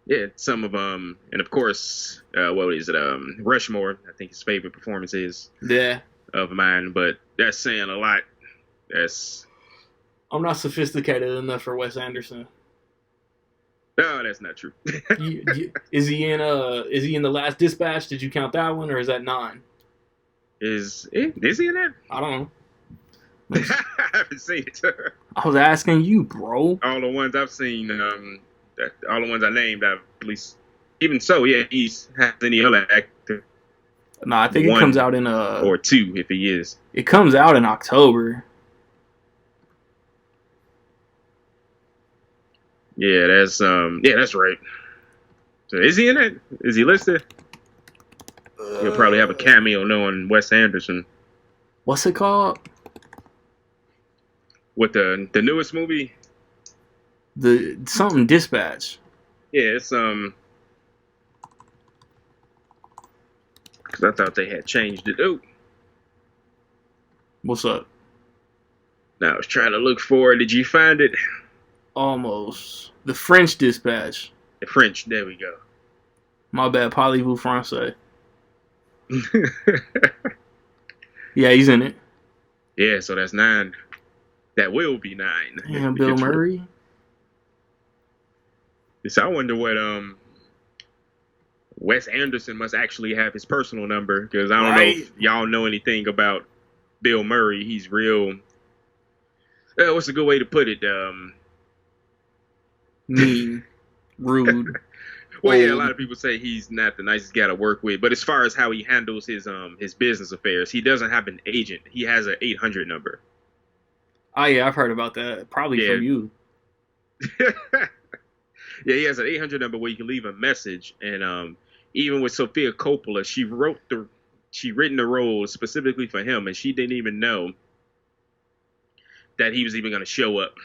Yeah, some of and of course, what is it? Rushmore. I think his favorite performance is Yeah. of mine, but that's saying a lot. That's I'm not sophisticated enough for Wes Anderson. no, that's not true. Is he in The Last Dispatch? Did you count that one, or is that 9? Is he in that? I don't know. I haven't seen it. I was asking you, bro. All the ones I've seen, all the ones I named, I've at least. Even so, yeah, he's has any other actor. No, I think it comes out in or 2 if he is. It comes out in October. Yeah, that's right. So is he in it? Is he listed? He'll probably have a cameo knowing Wes Anderson. What's it called? With the newest movie? The something Dispatch. Yeah, it's because I thought they had changed it. Oh, What's up? now I was trying to look for it. Did you find it? Almost. The French Dispatch. The French. There we go. My bad. Parlez-vous français? Yeah, he's in it. Yeah, so that's 9. That will be 9. Damn, Bill Murray. So I wonder what Wes Anderson must actually have his personal number, because I don't know if y'all know anything about Bill Murray. He's real. What's a good way to put it? Mean, rude. Well, yeah, a lot of people say he's not the nicest guy to work with, but as far as how he handles his business affairs, he doesn't have an agent. He has an 800 number. Oh yeah, I've heard about that. Probably from you. Yeah, he has an 800 number where you can leave a message, and even with Sofia Coppola, she written the role specifically for him, and she didn't even know that he was even going to show up.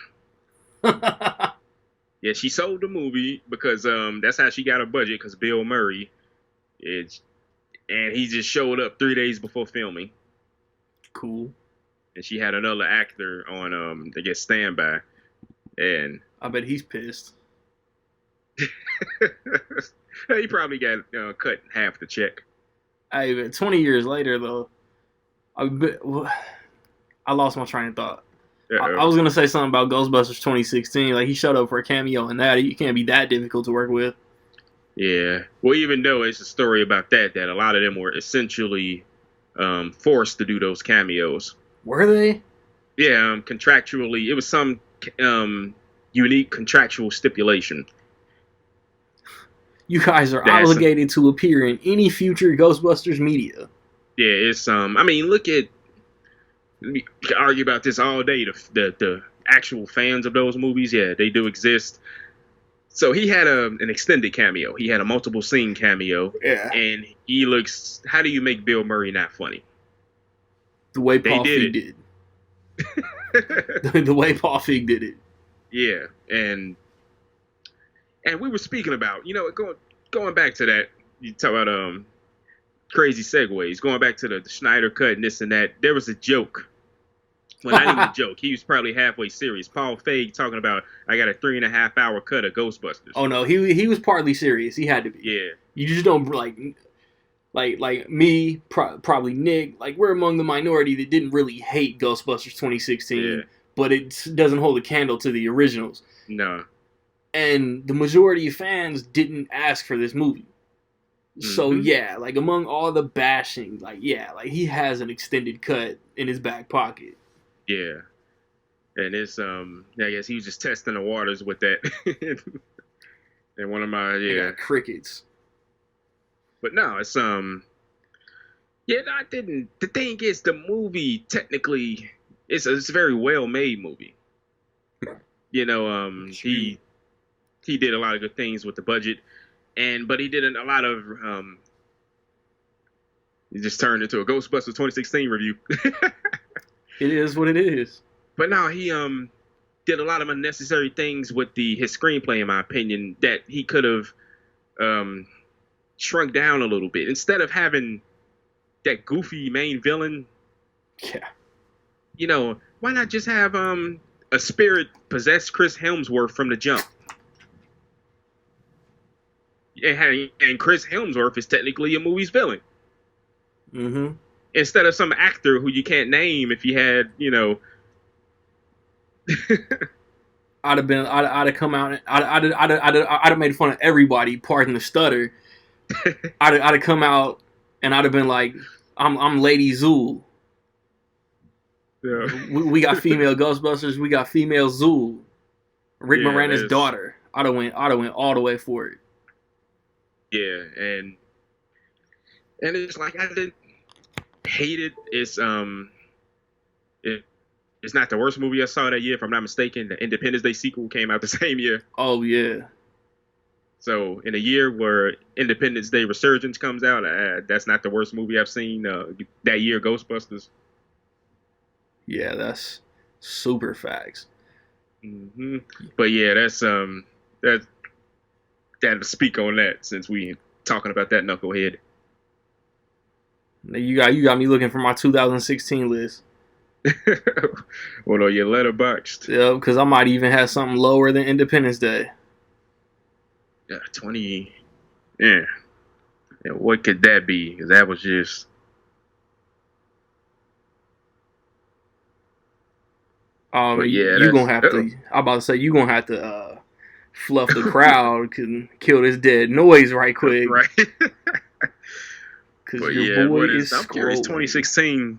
Yeah, she sold the movie because that's how she got her budget, because Bill Murray, and he just showed up 3 days before filming. Cool. And she had another actor on I guess standby, and I bet he's pissed. He probably got cut half the check. Hey, but 20 years later though, I lost my train of thought. I was gonna say something about Ghostbusters 2016. Like, he showed up for a cameo in that. You can't be that difficult to work with. Yeah. Well, even though it's a story about that a lot of them were essentially forced to do those cameos. Were they? Yeah, contractually. It was some unique contractual stipulation. You guys are obligated to appear in any future Ghostbusters media. Yeah, it's I mean, look at. We can argue about this all day. The actual fans of those movies, yeah, they do exist. So he had an extended cameo. He had a multiple scene cameo. Yeah. And he looks. How do you make Bill Murray not funny? The way Paul Feig did. The way Paul Feig did it. Yeah, and we were speaking about, going back to that. You talk about crazy segues. Going back to the Schneider cut and this and that. There was a joke Well, not even a joke. He was probably halfway serious. Paul Feig talking about, I got a 3.5 hour cut of Ghostbusters. Oh no, he was partly serious. He had to be. Yeah. You just don't like me, probably Nick. Like we're among the minority that didn't really hate Ghostbusters 2016, Yeah. but it doesn't hold a candle to the originals. No. And the majority of fans didn't ask for this movie. So Mhm. yeah, like among all the bashing, like he has an extended cut in his back pocket. Yeah. And it's I guess he was just testing the waters with that. And one of my I got crickets. But no, it's yeah, I didn't. The thing is, the movie technically it's a very well made movie. You know, he did a lot of good things with the budget, but he did a lot of he just turned into a Ghostbusters 2016 review. It is what it is. But no, he did a lot of unnecessary things with his screenplay, in my opinion, that he could have shrunk down a little bit. Instead of having that goofy main villain, Yeah. you know, why not just have a spirit possess Chris Hemsworth from the jump? And Chris Hemsworth is technically a movie's villain. Mm-hmm. Instead of some actor who you can't name, if you had, you know. I'd have come out. I'd have made fun of everybody. Pardon the stutter. I'd have come out and I'd have been like, I'm Lady Zool. Yeah. We got female Ghostbusters. We got female Zool. Rick Yeah, Moranis' daughter. I'd have went all the way for it. Yeah, and it's like I didn't hate it. It's it's not the worst movie I saw that year, if I'm not mistaken. The Independence Day sequel came out the same year. Oh yeah. So in a year where Independence Day Resurgence comes out, that's not the worst movie I've seen that year. Ghostbusters. Yeah, that's super facts. Mm-hmm. But yeah, that's that to speak on that since we talking about that knucklehead. You got me looking for my 2016 list. Well, no, your letterboxed. Yeah, because I might even have something lower than Independence Day. Yeah, 20. Yeah. What could that be? Because that was just. Yeah, you gonna have to. I'm about to say you gonna have to fluff the crowd and kill this dead noise right quick. Right. Because your boy is I'm curious. scrolling. 2016.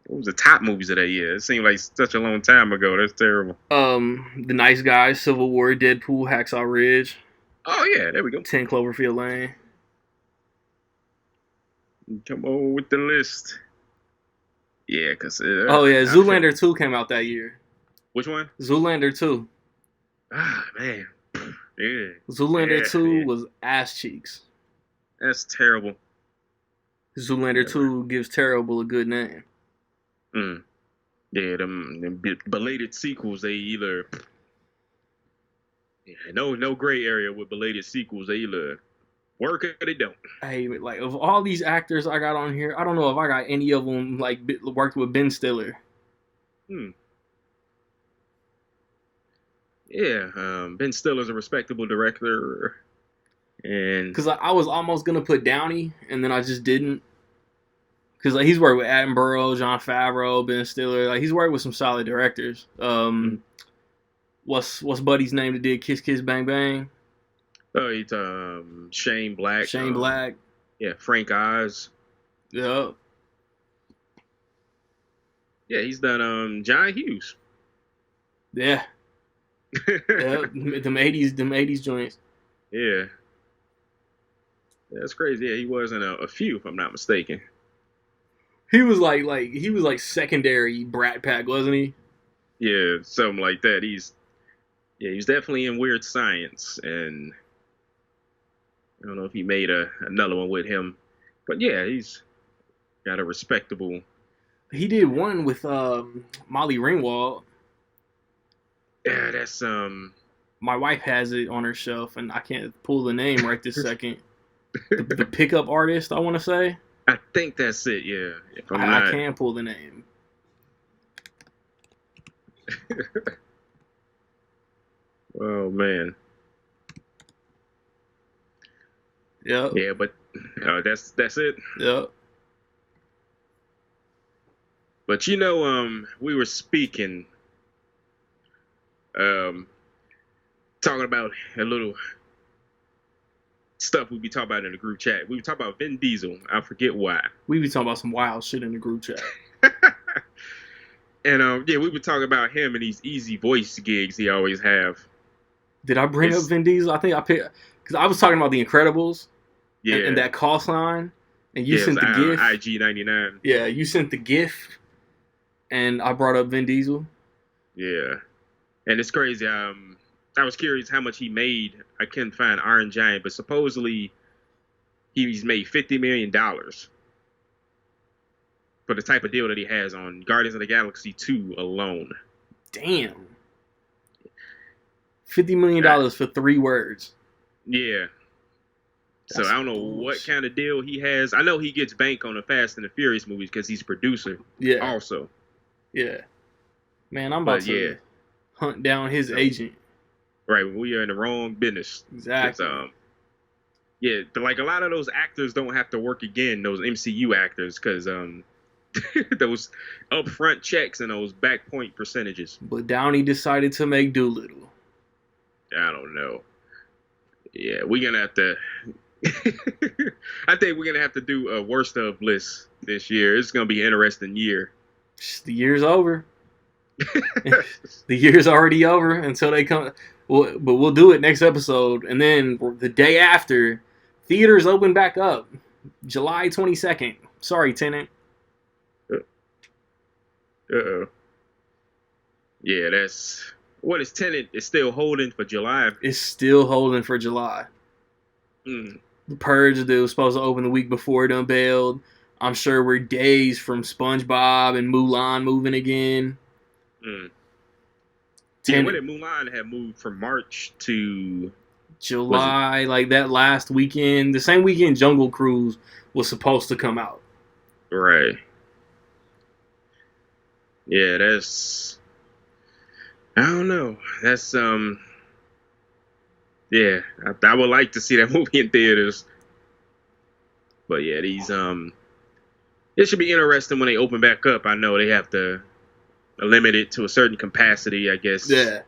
What was the top movies of that year? It seemed like such a long time ago. That's terrible. The Nice Guys, Civil War, Deadpool, Hacksaw Ridge. Oh yeah, there we go. 10 Cloverfield Lane. Come on with the list. Yeah, because oh yeah, Zoolander 2 came out that year. Which one? Zoolander 2. Ah man, yeah. Zoolander 2 was ass cheeks. That's terrible. Zoolander 2 gives terrible a good name. Yeah, them belated sequels, they either no gray area with belated sequels. They either work or they don't. Hey, like of all these actors I got on here, I don't know if I got any of them like worked with Ben Stiller. Yeah, Ben Stiller's a respectable director, and because I was almost gonna put Downey, and then I just didn't. Because like he's worked with Attenborough, Jon Favreau, Ben Stiller. Like he's worked with some solid directors. What's Buddy's name that did Kiss Kiss Bang Bang? Oh, it's Shane Black. Shane Black. Yeah, Frank Oz. Yep. Yeah, he's done John Hughes. Yeah. Yep. Them 80s joints. Yeah. That's crazy. Yeah, he was in a few, if I'm not mistaken. He was like secondary Brat Pack, wasn't he? Yeah, something like that. He's definitely in Weird Science, and I don't know if he made another one with him, but yeah, he's got a respectable. He did one with Molly Ringwald. Yeah, that's My wife has it on her shelf, and I can't pull the name right this second. The pickup artist, I want to say. I think that's it. Yeah, if I can't pull the name. Oh man. Yep. Yeah, but that's it. Yep. But we were speaking, um, talking about a little stuff we be talking about in the group chat. We were talking about Vin Diesel. I forget why. We be talking about some wild shit in the group chat. And yeah, we were talking about him and these easy voice gigs he always have. Did I bring up Vin Diesel? I think I picked because I was talking about The Incredibles. Yeah. And that call sign, and you sent the GIF. IG-99. Yeah, you sent the GIF, and I brought up Vin Diesel. Yeah, and it's crazy. I was curious how much he made. I couldn't find Iron Giant, but supposedly he's made $50 million for the type of deal that he has on Guardians of the Galaxy 2 alone. Damn. $50 million for 3 words. Yeah. So That's I don't know what kind of deal he has. I know he gets bank on the Fast and the Furious movies because he's producer. Yeah. Also. Yeah. Man, I'm about to hunt down his agent. Right. We are in the wrong business. Exactly. Yeah, but like a lot of those actors don't have to work again, those MCU actors, because those upfront checks and those back point percentages. But Downey decided to make Doolittle. I don't know. Yeah, we're going to have to... I think we're going to have to do a worst of list this year. It's going to be an interesting year. The year's over. The year's already over until they come. But we'll do it next episode. And then the day after, theaters open back up. July 22nd. Sorry, Tenant. Uh-oh. Yeah, that's... What is Tenet is still holding for July? It's still holding for July. Mm. The Purge that was supposed to open the week before it unveiled. I'm sure we're days from SpongeBob and Mulan moving again. Mm. Yeah, when did Mulan have moved from March to July? Like that last weekend, the same weekend Jungle Cruise was supposed to come out. Right. Yeah, that's... I don't know. That's yeah, I would like to see that movie in theaters. But yeah, these it should be interesting when they open back up. I know they have to limit it to a certain capacity, I guess. Yeah.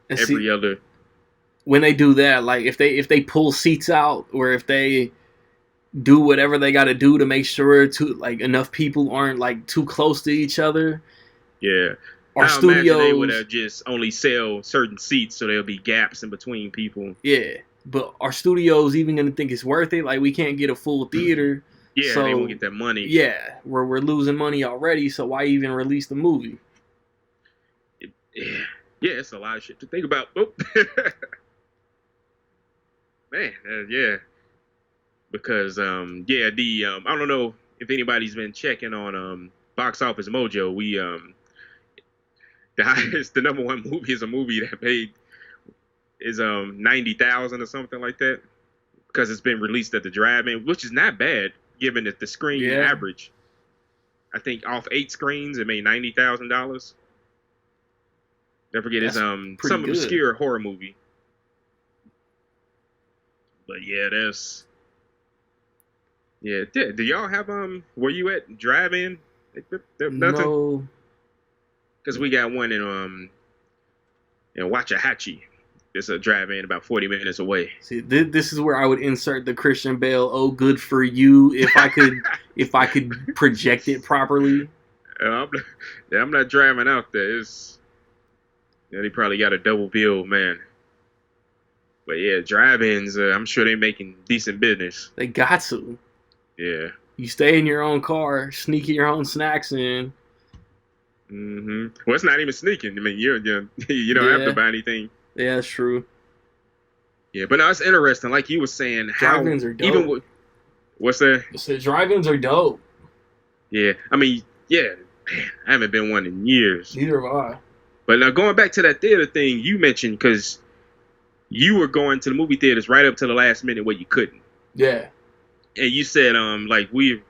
And every other. When they do that, like if they pull seats out or if they do whatever they got to do to make sure like enough people aren't like too close to each other. Yeah. Our studios, they would have just only sell certain seats, so there'll be gaps in between people. Yeah, but our studios even gonna think it's worth it. Like we can't get a full theater. Yeah, so, they won't get that money. Yeah, we're losing money already. So why even release the movie? Yeah, it's a lot of shit to think about. Oh. Man, yeah, because yeah, I don't know if anybody's been checking on Box Office Mojo. We the highest, the number one movie is a movie that paid is 90,000 or something like that because it's been released at the drive-in, which is not bad given that the screen average. I think off 8 screens it made $90,000. Don't forget it's some obscure horror movie. But yeah, that's Do y'all have were you at drive-in? Nothing? No. Because we got one in Waxahachie. It's a drive-in about 40 minutes away. See, this is where I would insert the Christian Bale. Oh, good for you! If I could project it properly. I'm not driving out there. They probably got a double bill, man. But yeah, drive-ins. I'm sure they're making decent business. They got to. Yeah. You stay in your own car, sneak your own snacks in. Mm-hmm. Well, it's not even sneaking. I mean, you don't have to buy anything. Yeah, that's true. Yeah, but no, it's interesting. Like you were saying, drive-ins are dope. What's that? So drive-ins are dope. Yeah, I mean, yeah, man, I haven't been one in years. Neither have I. But now going back to that theater thing you mentioned, because you were going to the movie theaters right up to the last minute where you couldn't. Yeah. And you said, like we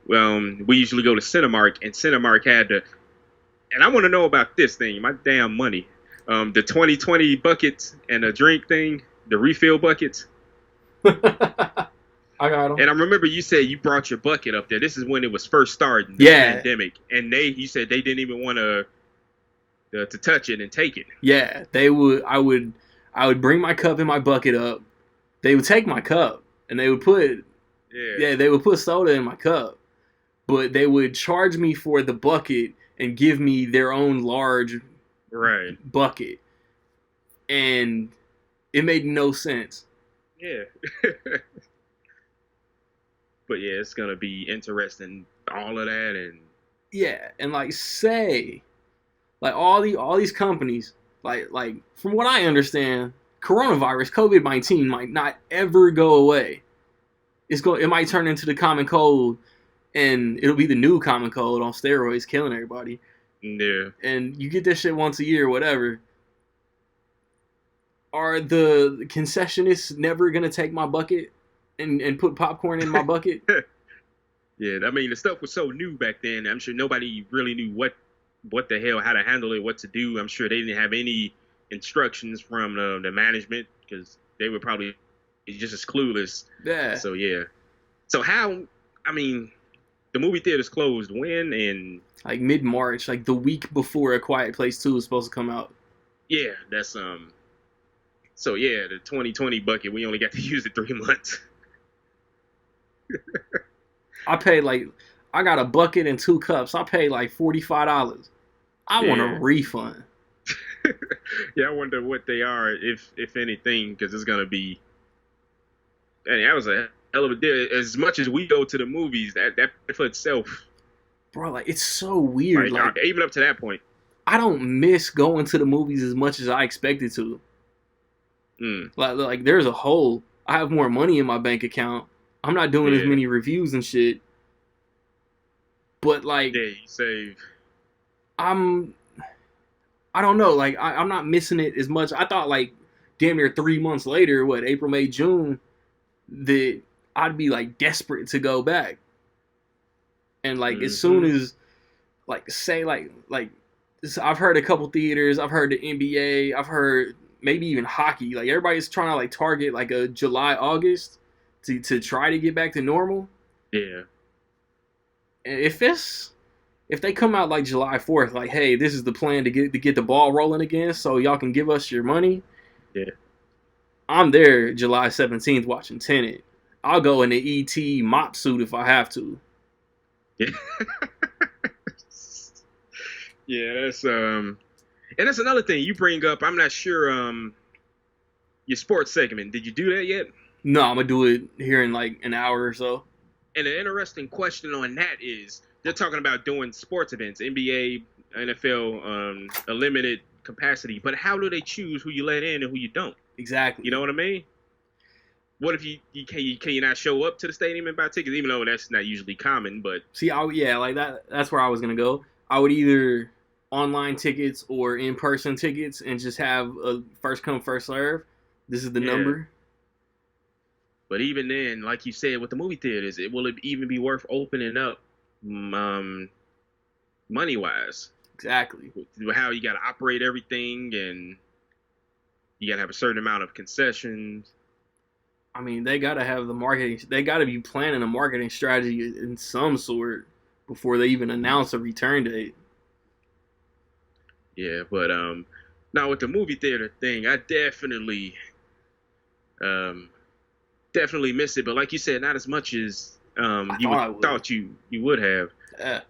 usually go to Cinemark, and Cinemark had to and I want to know about this thing, my damn money. The 2020 buckets and the drink thing, the refill buckets. I got them. And I remember you said you brought your bucket up there. This is when it was first starting, this Yeah, pandemic, and you said they didn't even want to touch it and take it. yeah. They would. I would bring my cup and my bucket up. They would take my cup and they would put. Yeah, Yeah, they would put soda in my cup, but they would charge me for the bucket and give me their own large right. bucket, and it made no sense. Yeah. But yeah, it's gonna be interesting. All of that and Yeah, and like say, like all these companies, like from what I understand, coronavirus, COVID-19 might not ever go away. It might turn into the common cold, and it'll be the new common cold on steroids, killing everybody. yeah. And you get this shit once a year, whatever. Are the concessionists never gonna take my bucket and put popcorn in my bucket? Yeah, I mean the stuff was so new back then. I'm sure nobody really knew what the hell, how to handle it, what to do. I'm sure they didn't have any instructions from the management because they were probably just as clueless. Yeah. So yeah. So how? I mean, the movie theaters closed when and Like mid-March, like the week before A Quiet Place 2 was supposed to come out. yeah, that's So yeah, the 2020 bucket we only got to use it 3 months. I got a bucket and 2 cups. I paid like $45. I want a Yeah. refund. Yeah, I wonder what they are, if anything, because it's gonna be. And that was a hell of a deal. As much as we go to the movies, that for itself, Bro, like it's so weird. Like even up to that point. I don't miss going to the movies as much as I expected to. Mm, Like there's a hole. I have more money in my bank account. I'm not doing as yeah, many reviews and shit. But like yeah, you save. I'm I don't know, like I'm not missing it as much. I thought like damn near 3 months later, what, April, May, June, that I'd be like desperate to go back. And like as soon Mm-hmm. as like say like I've heard a couple theaters, I've heard the NBA, I've heard maybe even hockey. Like everybody's trying to like target like a July, August to try to get back to normal. Yeah, And if they come out like July 4th, like, hey, this is the plan to get the ball rolling again, so y'all can give us your money. yeah, I'm there July 17th watching Tenet. I'll go in the ET mop suit if I have to. yeah. Yeah, and that's another thing you bring up. I'm not sure your sports segment. Did you do that yet? No, I'm gonna do it here in like an hour or so. And an interesting question on that is they're talking about doing sports events, NBA, NFL, a limited capacity. But how do they choose who you let in and who you don't? Exactly. You know what I mean? What if can you not show up to the stadium and buy tickets, even though that's not usually common? But See, yeah, like that's where I was gonna go. I would either online tickets or in person tickets and just have a first come first serve. This is the yeah, number. but even then, like you said, with the movie theaters, will it even be worth opening up, money wise? Exactly. How you got to operate everything, and you got to have a certain amount of concessions. I mean, they gotta have the marketing. They gotta be planning a marketing strategy in some sort before they even announce a return date. Yeah, but now with the movie theater thing, I um definitely miss it. But like you said, not as much as I you thought I would. thought you would have. Yeah.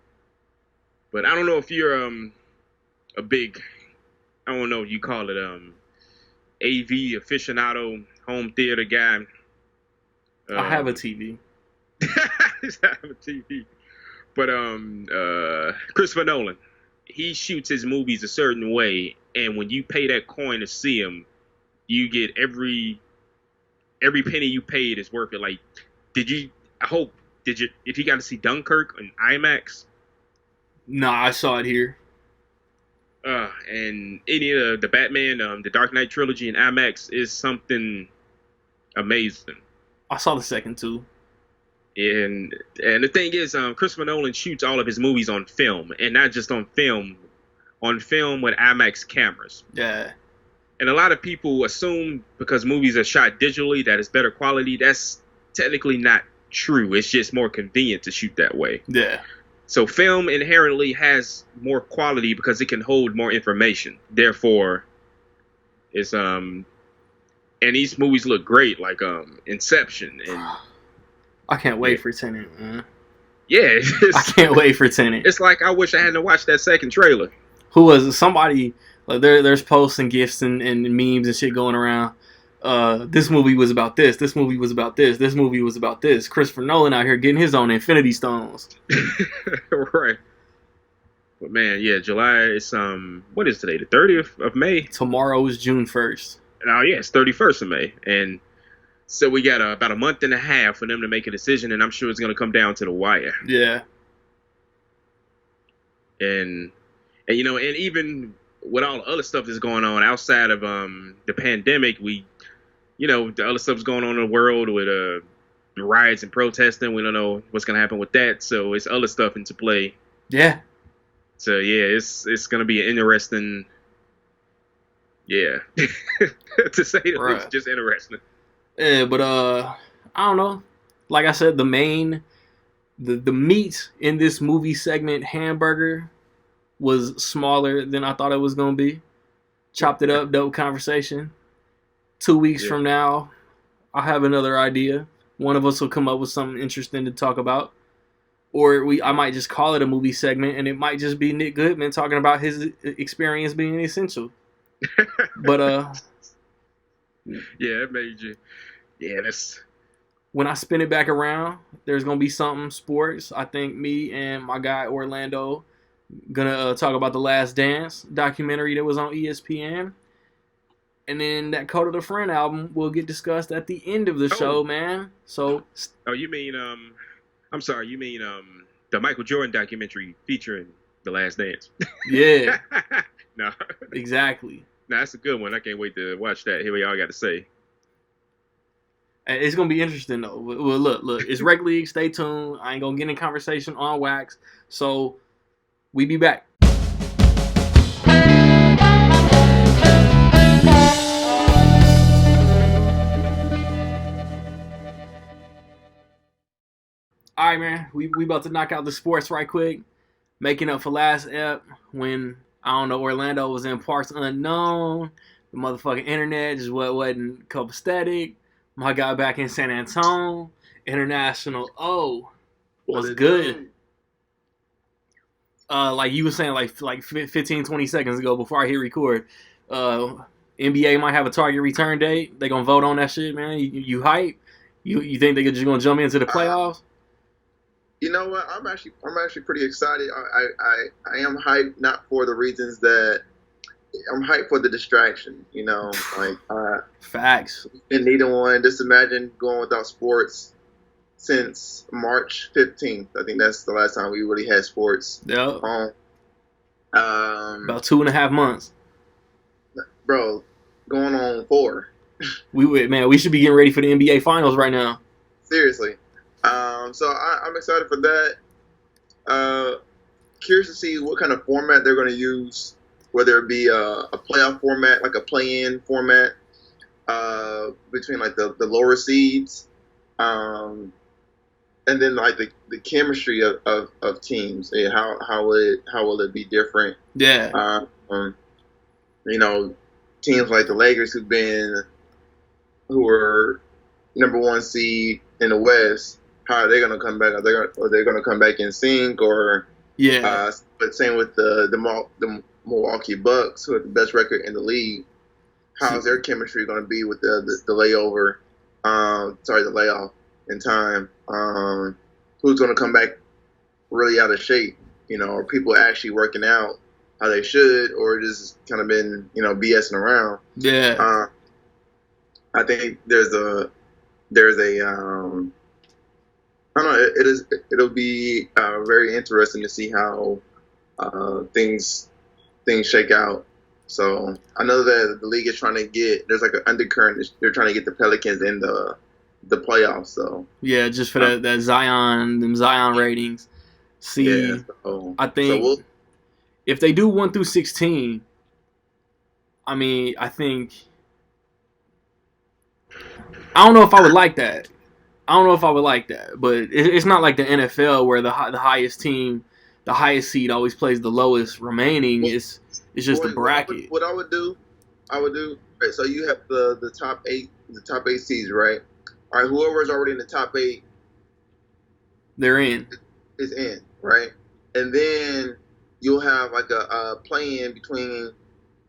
But I don't know if you're a big, I don't know, you call it AV aficionado, home theater guy. I have a Um, TV. He's have a TV. But Christopher Nolan, he shoots his movies a certain way, and when you pay that coin to see him, you get every penny you paid is worth it. Like, did you? I hope did you? If you got to see Dunkirk in IMAX, Nah, I saw it here. and any of the Batman, the Dark Knight trilogy in IMAX is something amazing. I saw the second two. And the thing is, Christopher Nolan shoots all of his movies on film, and not just on film. on film with IMAX cameras. Yeah. And a lot of people assume because movies are shot digitally that it's better quality. That's technically not true. It's just more convenient to shoot that way. Yeah. So film inherently has more quality because it can hold more information. Therefore, it's and these movies look great, like Inception and I can't wait for Tenet, man. Yeah, I can't wait for Tenet. It's like I wish I hadn't watched that second trailer. Who was it? Somebody like there's posts and gifs and memes and shit going around. This movie was about this. This movie was about this. This movie was about this. Christopher Nolan out here getting his own Infinity Stones. Right. But man, yeah, July is what is today? The 30th of May? Tomorrow is June 1st. Oh yeah, it's 31st of May. And so we got about a month and a half for them to make a decision, and I'm sure it's gonna come down to the wire. Yeah. And you know, and even with all the other stuff that's going on outside of the pandemic, the other stuff's going on in the world with the riots and protesting. We don't know what's gonna happen with that, so it's other stuff into play. Yeah. So yeah, it's gonna be an interesting, to say the least, just interesting. Yeah, but I don't know. Like I said, the meat in this movie segment, hamburger, was smaller than I thought it was gonna be. Chopped it up, dope conversation. 2 weeks from now, I'll have another idea. One of us will come up with something interesting to talk about. Or I might just call it a movie segment, and it might just be Nick Goodman talking about his experience being essential. But yeah, it made you. Yeah, that's. When I spin it back around, there's gonna be something sports. I think me and my guy Orlando gonna talk about the Last Dance documentary that was on ESPN, and then that KotaTheFriend album will get discussed at the end of the show, man. So. Oh, you mean I'm sorry, you mean the Michael Jordan documentary featuring The Last Dance? Yeah. No. Exactly. No, that's a good one. I can't wait to watch that. Hear what y'all got to say. It's gonna be interesting though. Well, look, it's Rec League. Stay tuned. I ain't gonna get in conversation on wax. So we be back. All right, man. We about to knock out the sports right quick. Making up for last ep when I don't know Orlando was in parts unknown. The motherfucking internet just wasn't copacetic. My guy back in San Antonio, International was good. Like you were saying, like 15, 20 seconds ago before I hit record, NBA might have a target return date. They gonna vote on that shit, man. You hype? You think they're just gonna jump into the playoffs? You know what? I'm actually pretty excited. I am hyped, not for the reasons that I'm hyped for the distraction. You know, like facts. And neither one. Just imagine going without sports since March 15th. I think that's the last time we really had sports. Yep. About 2.5 months. Bro, going on 4. We should be getting ready for the NBA Finals right now. Seriously. So I'm excited for that. Curious to see what kind of format they're going to use, whether it be a playoff format, like a play-in format, between like the lower seeds, and then like the chemistry of teams. And how will it be different? Yeah. You know, teams like the Lakers who were number 1 seed in the West. How are they going to come back? Are they going to come back in sync? Or but same with the Milwaukee Bucks, who have the best record in the league. How's their chemistry going to be with the layover? The layoff in time. Who's going to come back really out of shape? You know, are people actually working out how they should, or just kind of been BSing around? Yeah. I think there's a I don't know. It'll be very interesting to see how things shake out. So I know that the league is trying to there's like an undercurrent. They're trying to get the Pelicans in the playoffs. So yeah, just for them Zion ratings. See, I think if they do 1 through 16, I mean, I don't know if I would like that. But it's not like the NFL where the highest team, the highest seed always plays the lowest remaining. It's just a bracket. What I would do, right, so you have the top eight seeds, right? All right, whoever's already in the top 8, they're in. Is in, right? And then you'll have like a play-in between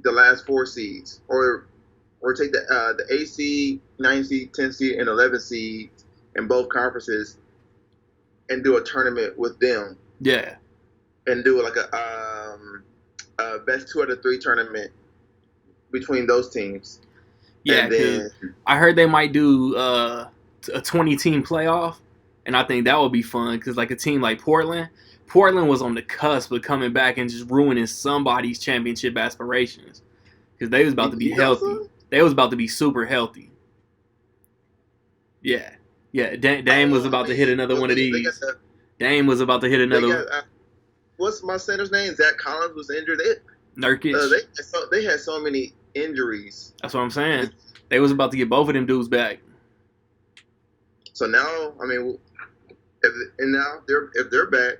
the last 4 seeds, or take the 8 seed, 9 seed, 10 seed, and 11 seed in both conferences, and do a tournament with them. Yeah. And do like a best 2 out of 3 tournament between those teams. Yeah, because I heard they might do a 20-team playoff, and I think that would be fun because like a team like Portland was on the cusp of coming back and just ruining somebody's championship aspirations because they was about to be healthy. They was about to be super healthy. Yeah. Dame was about to hit another one of these. Dame was about to hit another. What's my center's name? Zach Collins was injured. Nurkic. They had so many injuries. That's what I'm saying. They was about to get both of them dudes back. So now, I mean, if they're back,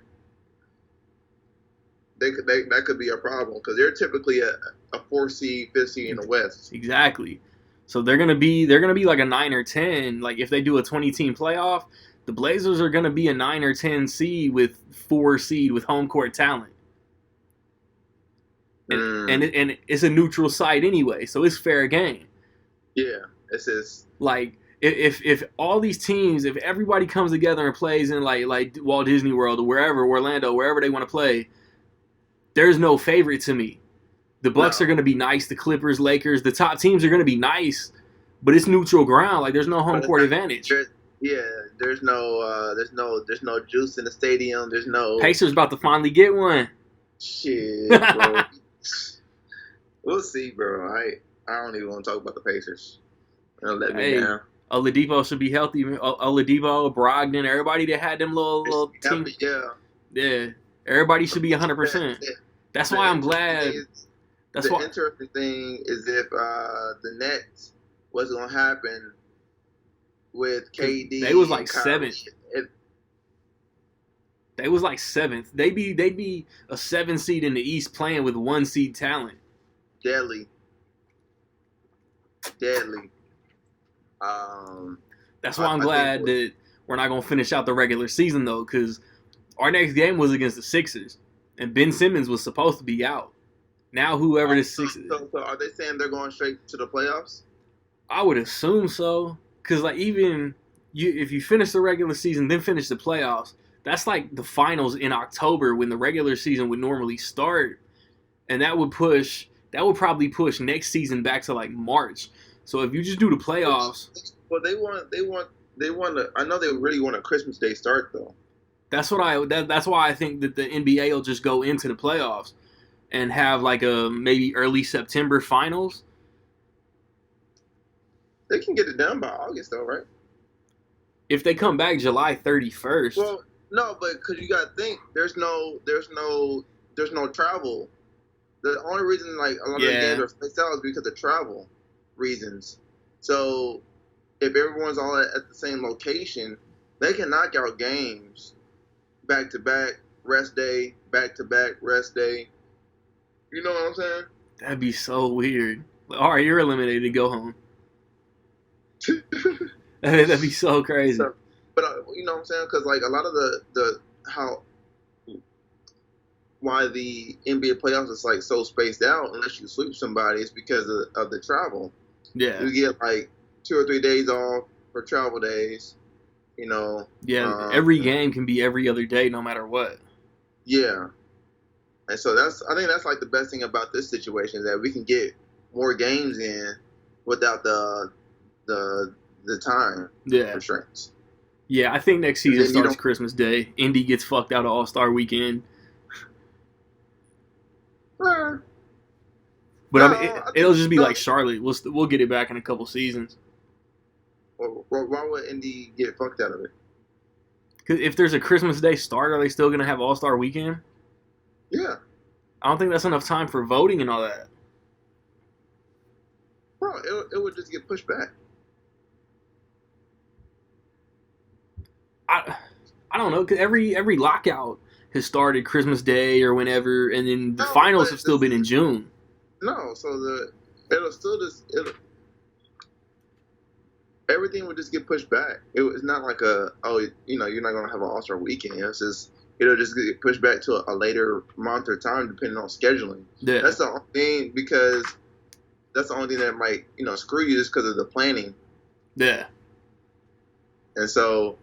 that could be a problem because they're typically a 4 seed, 5th seed in the West. Exactly. So they're gonna be like a 9 or 10. Like if they do a 20-team playoff, the Blazers are gonna be a 9 or 10 seed with 4 seed with home court talent. And it's a neutral site anyway, so it's fair game. Yeah, it's just like if all these teams, if everybody comes together and plays in like Walt Disney World or wherever, Orlando, wherever they want to play, there's no favorite to me. The Bucks are going to be nice. The Clippers, Lakers, the top teams are going to be nice, but it's neutral ground. Like there's no home court advantage. There's no juice in the stadium. There's no Pacers about to finally get one. Shit, bro. We'll see, bro. I don't even want to talk about the Pacers. They'll let me down. Oladipo should be healthy. Oladipo, Brogdon, everybody that had them little team. Yeah. Everybody should be 100%. That's why I'm glad. The interesting thing is if the Nets was going to happen with KD. They was like 7th. They was like 7th. They'd be a 7 seed in the East playing with 1 seed talent. Deadly. That's why I'm glad that we're not going to finish out the regular season, though, because our next game was against the Sixers, and Ben Simmons was supposed to be out. Now whoever the Sixers... So are they saying they're going straight to the playoffs? I would assume so, because like even if you finish the regular season, then finish the playoffs, that's like the finals in October when the regular season would normally start, and that would probably push next season back to like March. So if you just do the playoffs, well, they want I know they really want a Christmas Day start though. That's why I think that the NBA will just go into the playoffs and have like a maybe early September finals. They can get it done by August though, right? If they come back July 31st. Well, no, but because you got to think there's no travel. The only reason like a lot of the games are spaced out is because of travel reasons. So if everyone's all at the same location, they can knock out games back to back, rest day, back to back, rest day. You know what I'm saying? That'd be so weird. All right, you're eliminated. Go home. That'd be so crazy. So, but you know what I'm saying? Because like a lot of why the NBA playoffs is like so spaced out unless you sweep somebody is because of the travel. Yeah. You get like 2 or 3 days off for travel days. You know. Yeah. Every game can be every other day, no matter what. Yeah. And so I think that's like the best thing about this situation is that we can get more games in without the time restraints. Yeah, I think next season starts Christmas Day. Indy gets fucked out of All-Star Weekend. But I mean, it'll just be like Charlotte. We'll get it back in a couple seasons. Well, why would Indy get fucked out of it? Because if there's a Christmas Day start, are they still going to have All-Star Weekend? Yeah. I don't think that's enough time for voting and all that. Bro, it would just get pushed back. I don't know, because every lockout has started Christmas Day or whenever, and then the No, finals but have still been in June. No, so it'll still just everything would just get pushed back. It's not like you're not gonna have an All-Star weekend. It's just it'll just get pushed back to a later month or time depending on scheduling. Yeah. That's the only thing, because that's the only thing that might screw you, just because of the planning. Yeah. And so,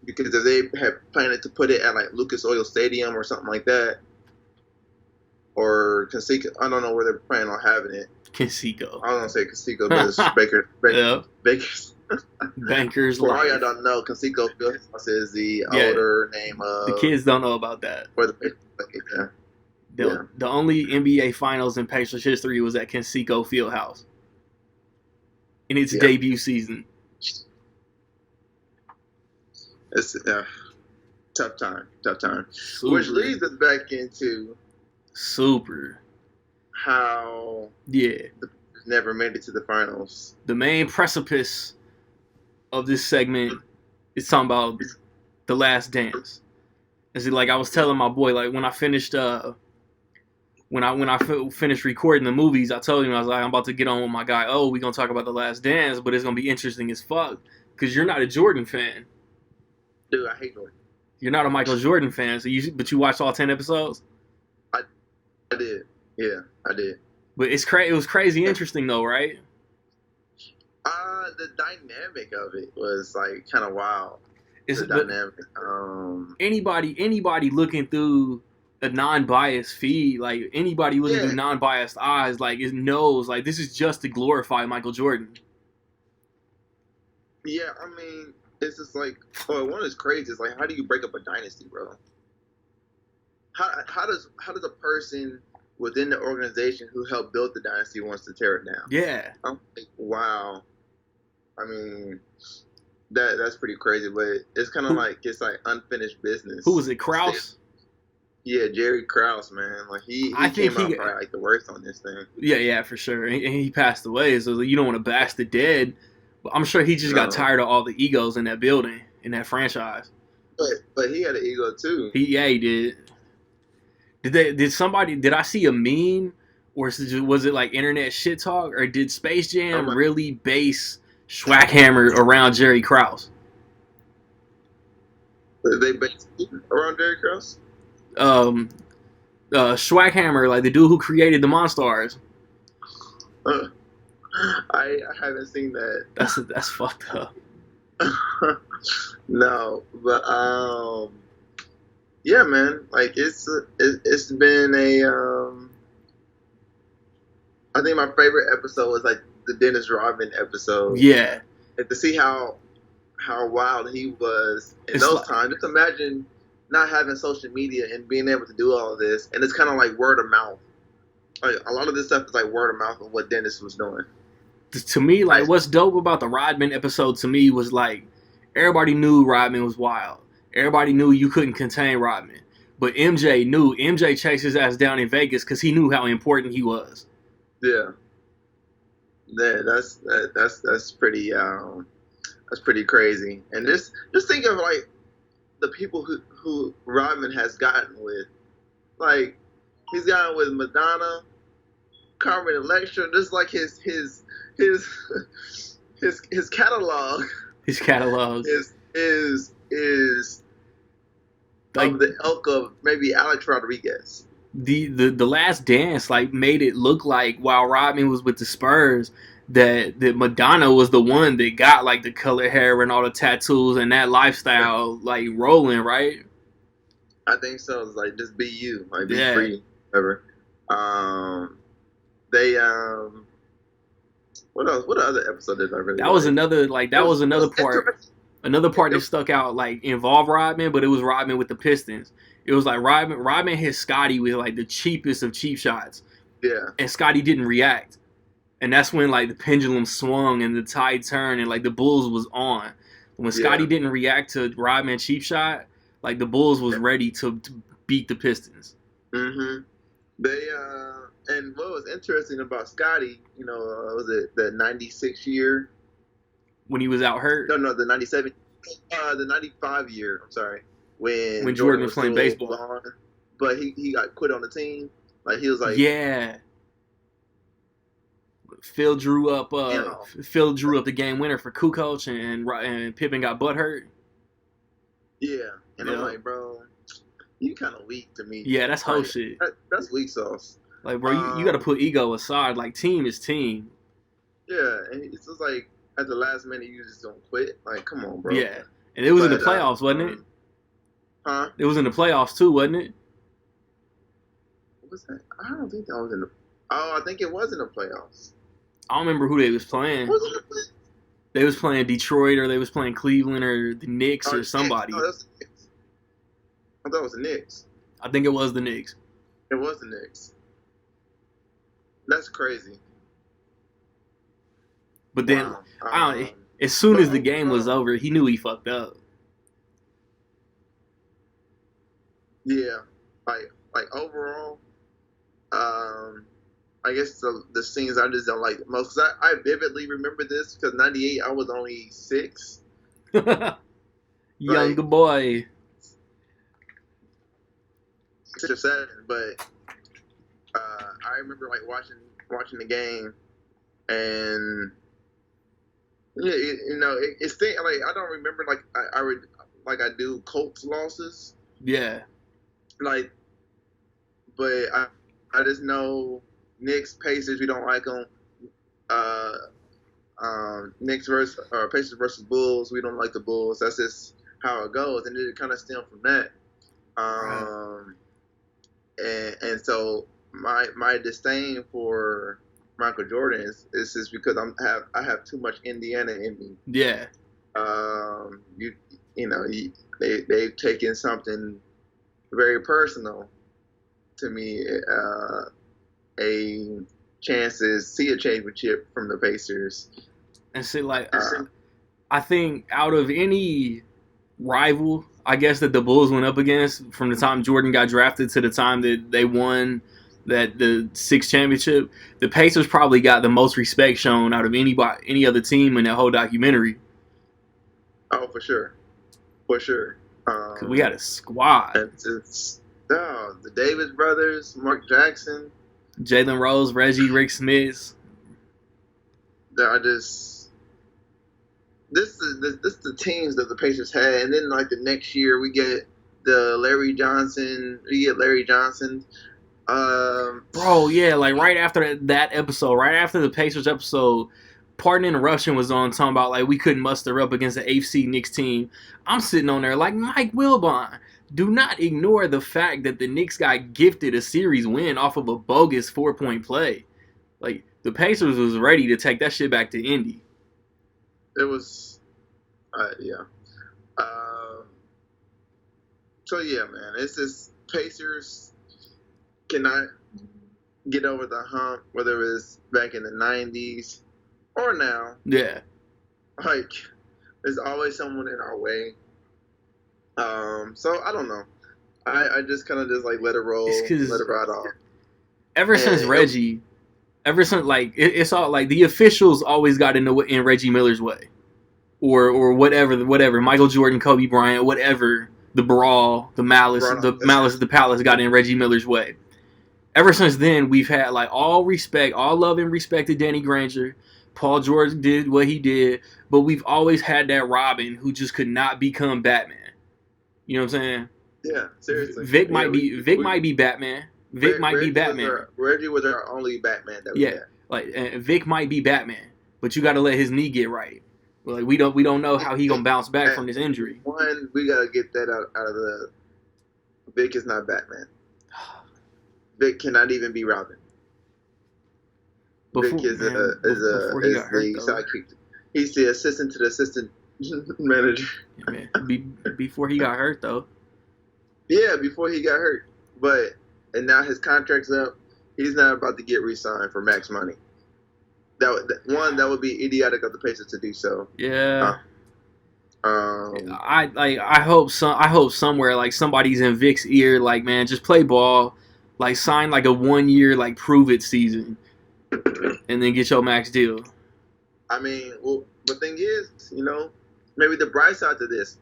because if they had planned to put it at like Lucas Oil Stadium or something like that, or Conseco, I don't know where they're planning on having it. Conseco. I don't want to say Conseco, but it's Baker's. Bankers. For all y'all don't know, Conseco Fieldhouse is the older name of. The kids don't know about that. Or the only NBA Finals in Pacers history was at Conseco Fieldhouse in its debut season. It's tough time. Super. Which leads us back into how the never made it to the finals. The main precipice of this segment is talking about The Last Dance. Is it like I was telling my boy, like when I finished when I finished recording the movies, I told him, I was like, I'm about to get on with my guy. Oh, we gonna talk about The Last Dance, but it's gonna be interesting as fuck because you're not a Jordan fan. Dude, I hate Jordan. You're not a Michael Jordan fan, but you watched all 10 episodes? I did. Yeah, I did. But it was crazy interesting though, right? The dynamic of it was like kind of wild. Dynamic. Anybody looking through a non-biased feed, like anybody looking through non-biased eyes, like it knows like this is just to glorify Michael Jordan. Yeah, I mean, it's just like, one is crazy. It's like, how do you break up a dynasty, bro? How does a person within the organization who helped build the dynasty wants to tear it down? Yeah. I'm like, wow. I mean, that's pretty crazy, but it's kind of like it's like unfinished business. Who was it, Krause? Yeah, Jerry Krause, man. Like he came out probably like the worst on this thing. Yeah, for sure. And he passed away, so you don't want to bash the dead. But I'm sure he just got tired of all the egos in that building, in that franchise. But he had an ego too. He did. Did I see a meme, or was it like internet shit talk, or did Space Jam really base Schwackhammer around Jerry Krause? They based around Jerry Krause? Schwackhammer, like the dude who created the Monstars. I haven't seen that. That's fucked up. No, but yeah, man. Like it's been I think my favorite episode was like the Dennis Rodman episode. Yeah. And to see how wild he was in those times. Just imagine not having social media and being able to do all of this, and it's kind of like word of mouth. Like a lot of this stuff is like word of mouth of what Dennis was doing. To me, like what's dope about the Rodman episode to me was like everybody knew Rodman was wild. Everybody knew you couldn't contain Rodman, but MJ chased his ass down in Vegas because he knew how important he was. Yeah, that's pretty crazy. And just think of like the people who Rodman has gotten with, like he's gotten with Madonna, Carmen Electra, just like his catalog. His catalog is like of the ilk of maybe Alex Rodriguez. The Last Dance like made it look like while Rodman was with the Spurs that Madonna was the one that got like the colored hair and all the tattoos and that lifestyle like rolling, right? I think so. It's like just be you, like be free, whatever. They what else? What other episode did I really? That was another part. Another part that stuck out like involved Rodman, but it was Rodman with the Pistons. It was like Rodman hit Scotty with like the cheapest of cheap shots. Yeah. And Scotty didn't react. And that's when like the pendulum swung and the tide turned and like the Bulls was on. When Scotty didn't react to Rodman's cheap shot, like the Bulls was ready to beat the Pistons. Mm-hmm. They and what was interesting about Scotty, was it the '96 year? When he was out hurt, No, the '97, the '95 year. I'm sorry, when when Jordan Jordan was was playing still baseball. gone, but he got quit on the team. Like he was like, Yeah. Phil drew up damn. Phil drew up the game winner for Kukoc, and Pippen got butt hurt. Yeah, and Yeah. I'm like, bro, you kind of weak to me. Yeah, that's whole Like, shit. That's weak sauce. Like, bro, you got to put ego aside. Like, team is team. Yeah, and it's just like at the last minute you just don't quit. Like, come on, bro. Yeah, and it was in the playoffs, wasn't it? Huh? It was in the playoffs too, wasn't it? What was that? I don't think that was in the. Oh, I think it was in the playoffs. I don't remember who they was playing. Was it the playoffs? They was playing Detroit, or they was playing Cleveland, or the Knicks, or somebody. No, that's the Knicks. I thought it was the Knicks. I think it was the Knicks. It was the Knicks. That's crazy. But then, wow. as soon as the game was over, he knew he fucked up. Yeah, like overall, I guess the scenes I just don't like the most. Cause I vividly remember this because '98 I was only 6. Younger boy. 6 or 7, but I remember like watching the game, and yeah, it's like I don't remember like I would like I do Colts losses. Yeah. Like, but I just know Knicks, Pacers, we don't like them. Knicks versus Pacers versus Bulls, we don't like the Bulls. That's just how it goes, and it kind of stemmed from that. And so my disdain for Michael Jordan is just because I have too much Indiana in me. Yeah. They've taken something very personal to me, a chance to see a championship from the Pacers. And see, like, I think out of any rival, I guess, that the Bulls went up against from the time Jordan got drafted to the time that they won the 6th championship, the Pacers probably got the most respect shown out of any other team in that whole documentary. Oh, for sure. Because we got a squad. It's the Davis brothers, Mark Jackson, Jalen Rose, Reggie, Rick Smith. They're just this is the teams that the Pacers had, and then like the next year we get Larry Johnson. Bro, yeah, like right after that episode, right after the Pacers episode, Pardon Interruption was on talking about like we couldn't muster up against the AFC Knicks team. I'm sitting on there like Mike Wilbon. Do not ignore the fact that the Knicks got gifted a series win off of a bogus 4-point play. Like the Pacers was ready to take that shit back to Indy. It was, yeah. So yeah, man, it's just Pacers cannot get over the hump, whether it's back in the '90s or now. Yeah. Like, there's always someone in our way. So I don't know. I just kind of just like let it roll, let it ride off. Ever since like it's all like the officials always got in Reggie Miller's way, or whatever. Michael Jordan, Kobe Bryant, whatever. The brawl, the malice at the palace got in Reggie Miller's way. Ever since then, we've had like all love and respect to Danny Granger. Paul George did what he did, but we've always had that Robin who just could not become Batman. You know what I'm saying? Yeah, seriously. Vic might be Batman. Vic might be Batman. Reggie was our only Batman that we had. Like Vic might be Batman, but you got to let his knee get right. Like we don't know how he gonna bounce back from this injury. One, we gotta get that out of the. Vic is not Batman. Vic cannot even be Robin. Vic is the sidekick. He's the assistant to the assistant manager. Yeah, man. Before he got hurt, though. Yeah, before he got hurt. And now his contract's up. He's not about to get re-signed for max money. That would be idiotic of the Pacers to do so. Yeah. I hope somewhere like somebody's in Vic's ear, like, man, just play ball. Like sign like a 1 year like prove it season, and then get your max deal. I mean, well, the thing is, maybe the bright side to this,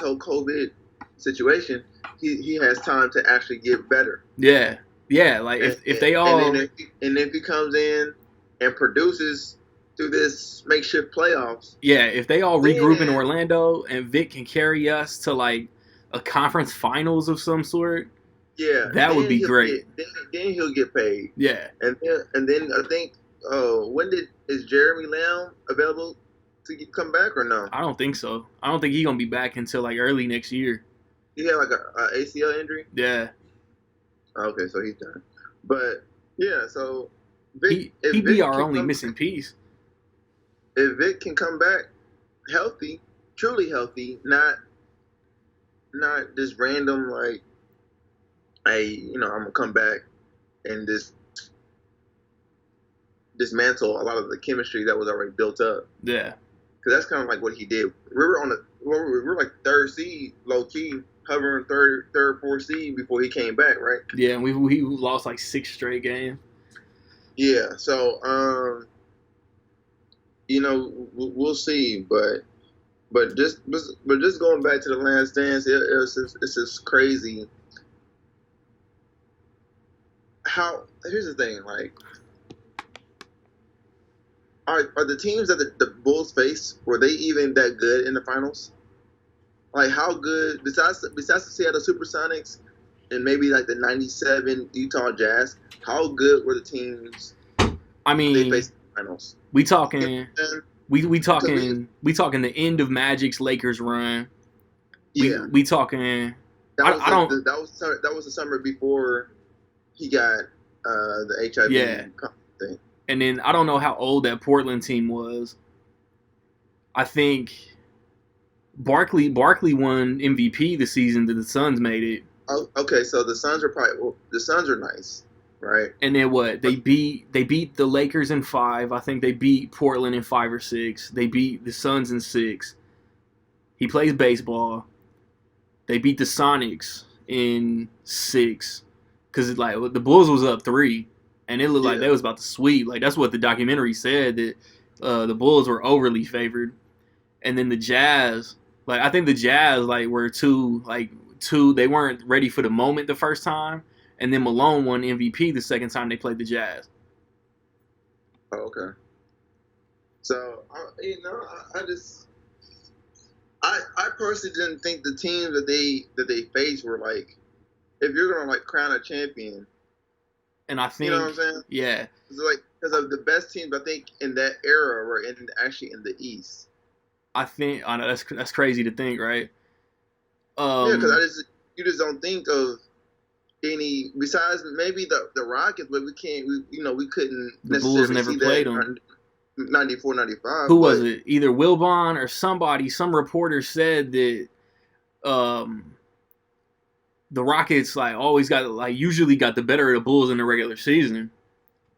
whole COVID situation, he has time to actually get better. Yeah. Like if they all and if he comes in and produces through this makeshift playoffs. Yeah, if they all regroup in Orlando and Vic can carry us to like a conference finals of some sort, that would be great. Then he'll get paid. Yeah, and then I think, is Jeremy Lamb available to come back or no? I don't think so. I don't think he's gonna be back until like early next year. He had like a ACL injury. Yeah. Okay, so he's done. But yeah, so Vic, he'd be our only missing piece. If Vic can come back healthy, truly healthy, not just random like, hey, I'm gonna come back and just dismantle a lot of the chemistry that was already built up. Yeah, because that's kind of like what he did. We're like third seed, low key, hovering third, fourth seed before he came back, right? Yeah, and we lost like 6 straight games. Yeah, so we'll see, but just going back to the Last Dance, it's just crazy. Here's the thing, like, are the teams that the Bulls face, were they even that good in the finals? Like, how good, besides the Seattle Supersonics and maybe like the '97 Utah Jazz, how good were the teams? I mean, they faced in the finals. We talking the end of Magic's Lakers run. Yeah, we talking. That was the summer before he got the HIV thing. And then I don't know how old that Portland team was. I think Barkley won MVP the season that the Suns made it. Oh, okay, so the Suns are nice, right? And then what? They beat the Lakers in 5. I think they beat Portland in 5 or 6. They beat the Suns in 6. He plays baseball. They beat the Sonics in 6 because like the Bulls was up 3. And it looked like they was about to sweep. Like, that's what the documentary said, that the Bulls were overly favored. And then the Jazz, like, I think the Jazz, like, were too, they weren't ready for the moment the first time. And then Malone won MVP the second time they played the Jazz. Oh, okay. So, I personally didn't think the teams that they faced were, like, if you're going to, like, crown a champion. And I think, you know what I'm saying? Yeah. Because of the best teams, I think, in that era were actually in the East. I know that's crazy to think, right? Yeah, because you just don't think of any besides maybe the Rockets, but we couldn't. The Bulls never played them. 94, 95. Who was it? Either Wilbon or somebody. Some reporter said that the Rockets usually got the better of the Bulls in the regular season.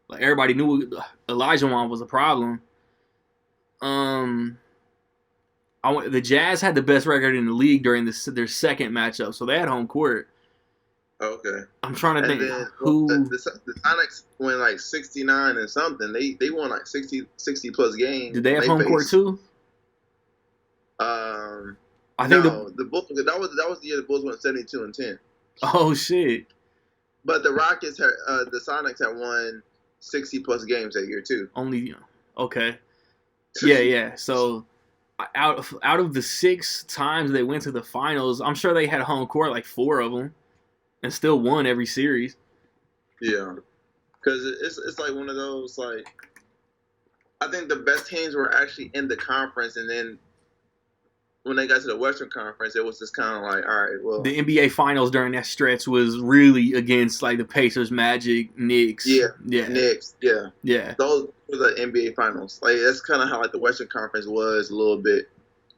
Like, everybody knew Olajuwon was a problem. The Jazz had the best record in the league during their second matchup, so they had home court. Okay. I'm trying to think who the Sonics won like 69 and something. They won like 60 plus games. Did they have home court too? I think the Bulls. That was the year the Bulls went 72-10. Oh shit! But the Rockets the Sonics had won 60 plus games that year too. Okay. Yeah. So out of the 6 times they went to the finals, I'm sure they had home court like 4 of them, and still won every series. Yeah, because it's like one of those, like, I think the best teams were actually in the conference, and then when they got to the Western Conference, it was just kind of like, all right, well, the NBA Finals during that stretch was really against like the Pacers, Magic, Knicks. Yeah. Knicks. Yeah. Those were the NBA Finals. Like, that's kind of how like the Western Conference was a little bit.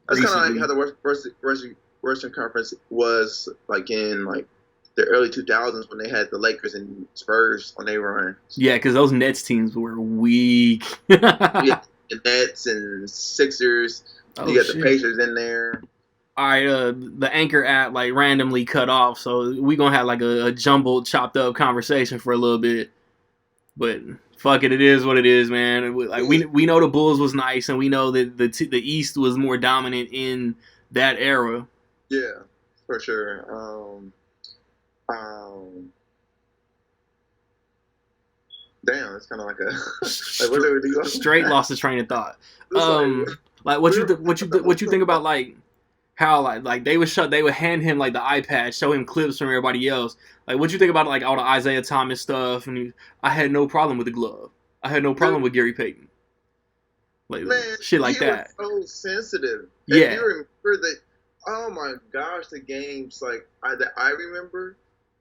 That's kind of like how the Western Conference was like in like the early 2000s when they had the Lakers and Spurs on their run. Yeah, because those Nets teams were weak. Yeah, the Nets and Sixers. You got the Pacers in there. all right, the Anchor app like randomly cut off, so we gonna have like a jumbled, chopped up conversation for a little bit. But fuck it, it is what it is, man. Like we know the Bulls was nice, and we know that the East was more dominant in that era. Yeah, for sure. Damn, it's kind of like a like what do we do? Straight lost the train of thought. It's Like what you think about like how like they would hand him like the iPad, show him clips from everybody else. Like what you think about like all the Isaiah Thomas stuff? And I had no problem with the glove. I had no problem with Gary Payton. Like man, shit like that. Was so sensitive. Yeah. And you remember that? Oh my gosh, the games like that I remember,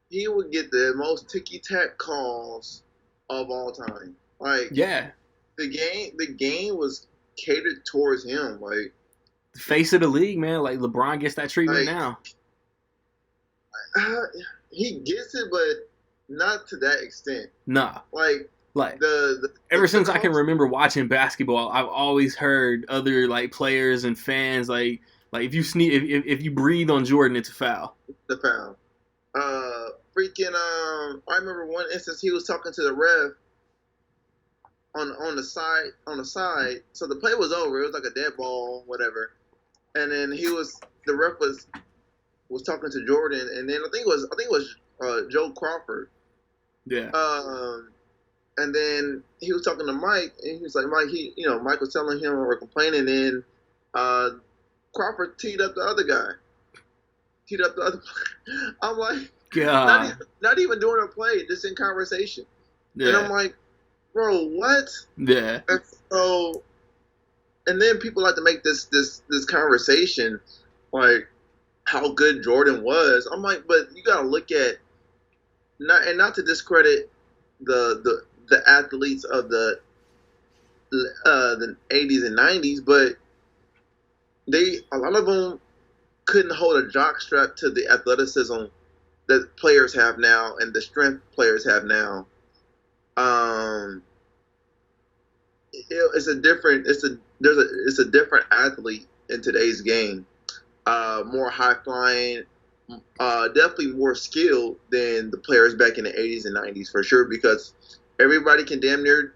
he would get the most ticky tack calls of all time. Like yeah, the game was catered towards him. Like the face of the league, man. Like LeBron gets that treatment now. He gets it, but not to that extent. Nah. Like ever since I can remember watching basketball, I've always heard other like players and fans like if you if you breathe on Jordan, it's a foul. The foul. I remember one instance he was talking to the ref on the side. So the play was over. It was like a dead ball, whatever. And then the ref was talking to Jordan, and then I think it was Joe Crawford. Yeah. And then he was talking to Mike, and he was like, Mike was telling him or complaining, and Crawford teed up the other guy. Teed up the other player. I'm like, God. Not even doing a play, just in conversation. Yeah. And I'm like, bro, what? Yeah. And then people like to make this conversation like how good Jordan was. I'm like, but you gotta look at not to discredit the athletes of the 80s and 90s, but a lot of them couldn't hold a jock strap to the athleticism that players have now and the strength players have now. It's a different athlete in today's game. More high flying, definitely more skilled than the players back in the 80s and 90s for sure, because everybody can damn near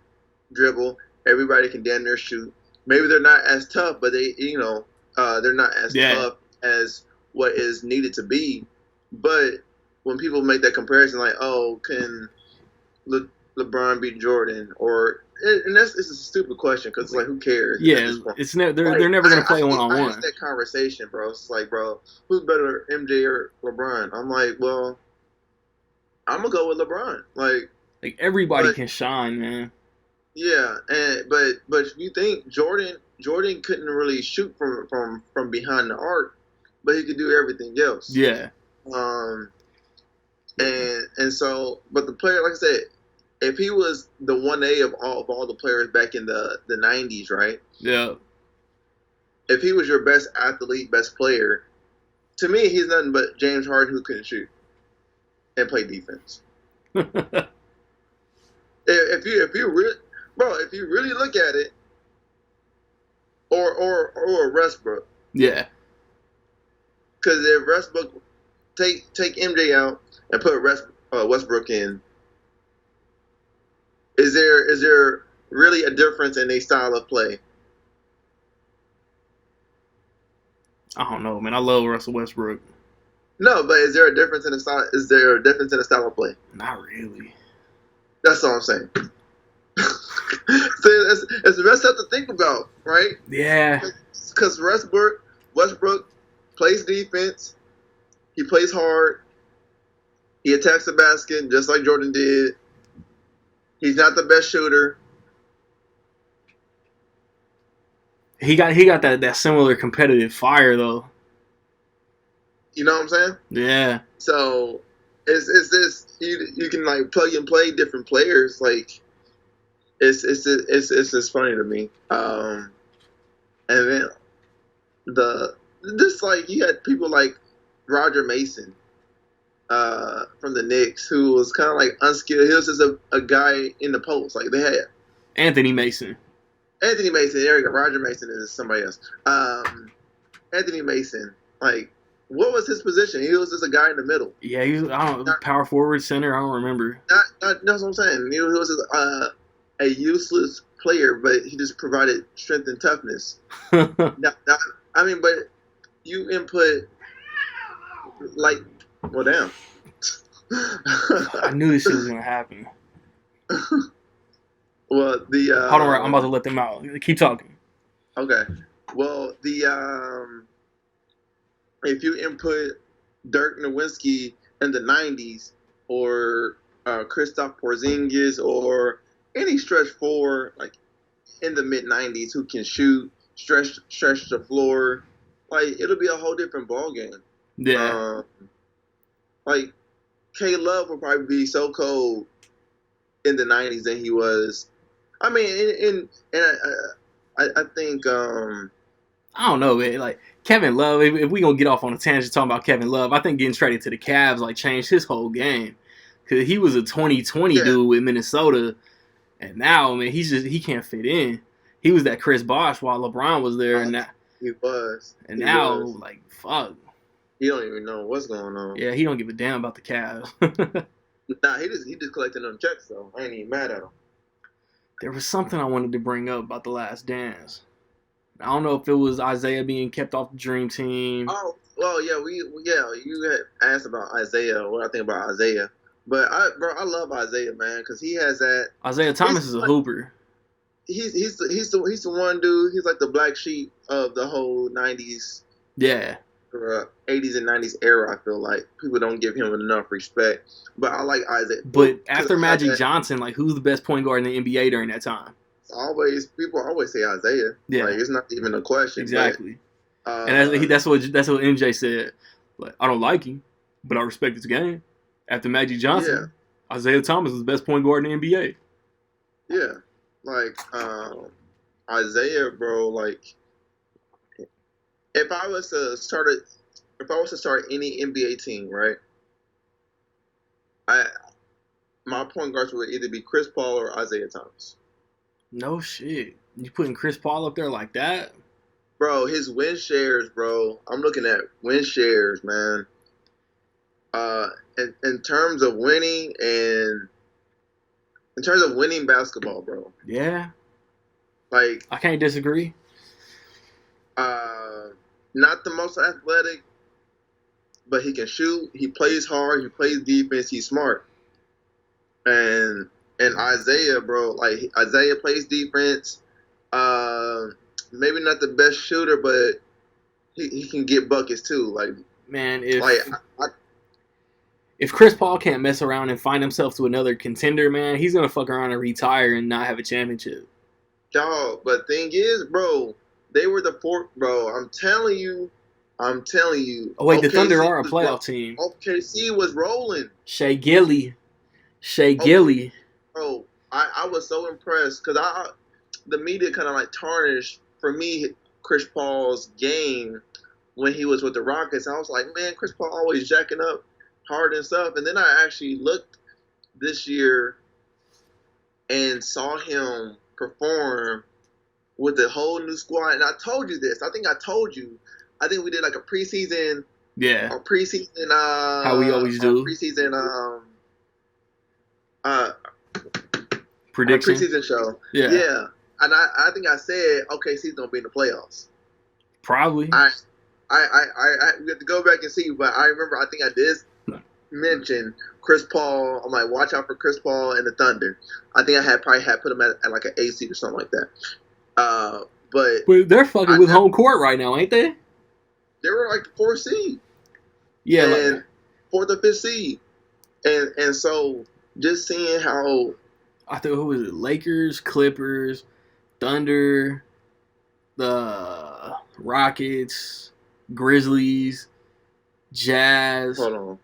dribble, everybody can damn near shoot. Maybe they're not as tough, but they're not as tough as what is needed to be. But when people make that comparison, like, oh, can LeBron beat Jordan? And it's a stupid question because it's like, who cares? Yeah, they're never going to play one-on-one. I asked that conversation, bro. It's like, bro, who's better, MJ or LeBron? I'm like, well, I'm going to go with LeBron. Like everybody can shine, man. Yeah, but you think Jordan couldn't really shoot from behind the arc, but he could do everything else. Yeah. And so, but the player, like I said, if he was the 1A of all the players back in the 90s, right? Yeah. If he was your best athlete, best player, to me, he's nothing but James Harden who couldn't shoot and play defense. if you really look at it, or Westbrook. Yeah. Because if Westbrook take MJ out and put Westbrook in, is there really a difference in their style of play? I don't know, man. I love Russell Westbrook. No, but is there a difference in the style? Is there a difference in the style of play? Not really. That's all I'm saying. So it's messed up to think about, right? Yeah. Because Westbrook plays defense. He plays hard. He attacks the basket just like Jordan did. He's not the best shooter. He got that similar competitive fire though. You know what I'm saying? Yeah. So it's this you can like plug and play different players. Like it's just funny to me. And then you had people like Roger Mason from the Knicks, who was kind of like unskilled. He was just a guy in the post. Like they had Anthony Mason. There you go. Roger Mason is somebody else. Anthony Mason. Like, what was his position? He was just a guy in the middle. Yeah, he was, I don't know, power forward, center. I don't remember. That's what I'm saying. He was just, a useless player, but he just provided strength and toughness. I mean, but you input like, well, damn. I knew this shit was gonna happen. Well, Hold on, I'm about to let them out. Keep talking. Okay. Well, if you input Dirk Nowitzki in the '90s, or Kristaps Porzingis, or any stretch four like in the mid '90s who can shoot, stretch the floor, like it'll be a whole different ball game. Yeah. Like K Love would probably be so cold in the '90s than he was. I mean, I think. I don't know, man. Like Kevin Love, if we gonna get off on a tangent talking about Kevin Love, I think getting traded to the Cavs like changed his whole game, because he was a 2020 dude with Minnesota, and now, man, he can't fit in. He was that Chris Bosh while LeBron was there, and he was. And now, like, fuck. He don't even know what's going on. Yeah, he don't give a damn about the Cavs. Nah, he just collecting them checks though. I ain't even mad at him. There was something I wanted to bring up about TheLastDance. I don't know if it was Isaiah being kept off the Dream Team. Oh, well, yeah, you had asked about Isaiah, what I think about Isaiah. But I love Isaiah, man, because he has that. Isaiah Thomas is a hooper. He's the one dude. He's like the black sheep of the whole '90s. Yeah. Or 80s and 90s era. I feel like people don't give him enough respect. But I like Isaiah. But after Magic Johnson, like, who's the best point guard in the NBA during that time? People always say Isaiah. Yeah, like, it's not even a question. Exactly. And that's what MJ said. Like, I don't like him, but I respect his game. After Magic Johnson, Isaiah Thomas is the best point guard in the NBA. Yeah, like Isaiah, bro. Like, if I was to start any NBA team, right? My point guards would either be Chris Paul or Isaiah Thomas. No shit. You putting Chris Paul up there like that? Bro, his win shares, bro. I'm looking at win shares, man. In terms of winning basketball, bro. Yeah. Like, I can't disagree. Not the most athletic, but he can shoot. He plays hard. He plays defense. He's smart. And Isaiah, bro, like Isaiah plays defense. Maybe not the best shooter, but he can get buckets too. Like, man, if Chris Paul can't mess around and find himself to another contender, man, he's gonna fuck around and retire and not have a championship. Dog, but thing is, bro, they were the fourth, bro. I'm telling you. Oh wait, the Thunder are a playoff team. OKC was rolling. Shea Gilly. Bro, I was so impressed because the media kind of like tarnished for me Chris Paul's game when he was with the Rockets. I was like, man, Chris Paul always jacking up hard and stuff. And then I actually looked this year and saw him perform with a whole new squad. And I told you this. I think we did like a preseason. Yeah. A preseason. How we always do. Preseason. Prediction. Preseason show. Yeah. Yeah. And I think I said OKC's gonna be in the playoffs. Probably. We have to go back and see, but I remember I think I did mention Chris Paul. I'm like, watch out for Chris Paul and the Thunder. I think I probably had put him at like an 8 seed or something like that. But they're fucking with home court right now, ain't they? They were like the 4th seed. Yeah, and 4th or 5th seed. And so just seeing how I thought, who was it? Lakers, Clippers, Thunder, the Rockets, Grizzlies, Jazz. Hold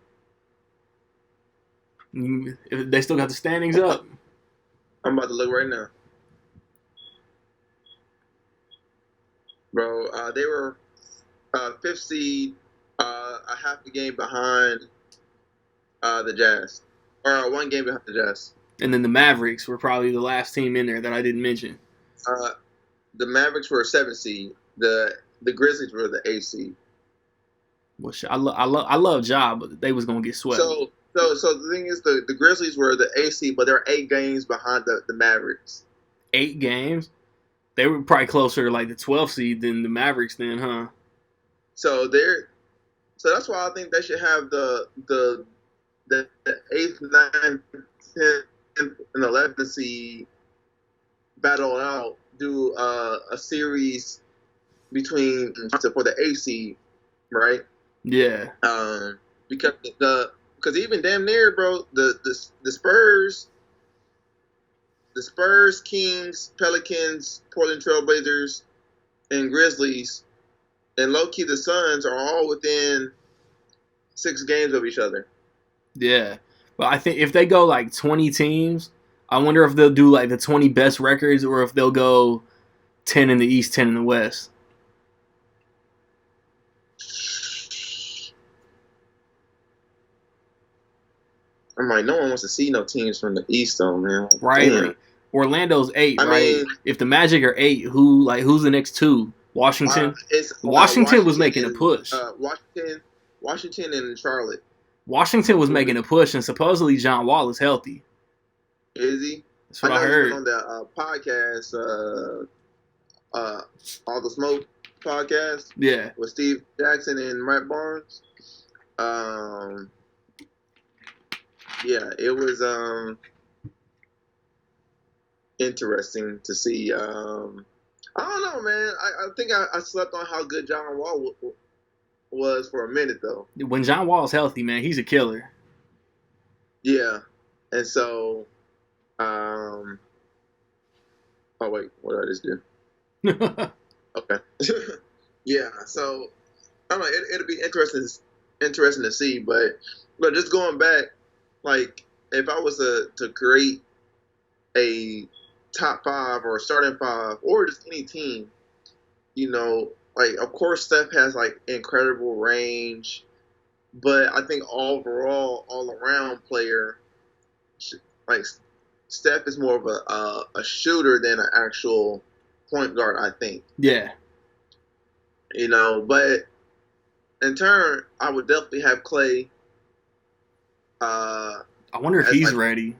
on. They still got the standings up. I'm about to look right now. Bro, they were 5th seed, a half a game behind the Jazz. Or 1 game behind the Jazz. And then the Mavericks were probably the last team in there that I didn't mention. The Mavericks were a 7th seed. The Grizzlies were the 8th seed. Well, I love Ja, but they was gonna get swept. So the thing is, the Grizzlies were the AC, but they're 8 games behind the Mavericks. 8 games. They were probably closer to like the 12th seed than the Mavericks, then, huh? So that's why I think they should have the 8th, 9th, 10th, and 11th seed battle out. Do a series between for the A seed, right? Yeah. Because even damn near, bro, the Spurs, Kings, Pelicans, Portland Trailblazers, and Grizzlies, and low key the Suns are all within 6 games of each other. Yeah. But I think if they go like 20 teams, I wonder if they'll do like the 20 best records or if they'll go 10 in the East, 10 in the West. I'm like, no one wants to see no teams from the East, though, man. Right. Damn. Like, Orlando's 8, right? mean, if the Magic are 8, who's the next 2? Washington? Washington was making a push. Washington and Charlotte. Washington was making a push, and supposedly John Wall is healthy. Is he? That's what I heard. On the podcast, All the Smoke podcast. Yeah. With Steve Jackson and Matt Barnes. Yeah, it was interesting to see. I don't know, man. I think I slept on how good John Wall was for a minute, though. When John Wall's healthy, man, he's a killer. Yeah, and so, oh wait, what did I just do? Okay. Yeah, so I don't know. It'll be interesting to see, but just going back, like if I was to create a top 5 or starting 5 or just any team, like of course Steph has like incredible range, but I think overall, all around player, like Steph is more of a shooter than an actual point guard, I think. Yeah. But in turn, I would definitely have Clay. I wonder if he's ready.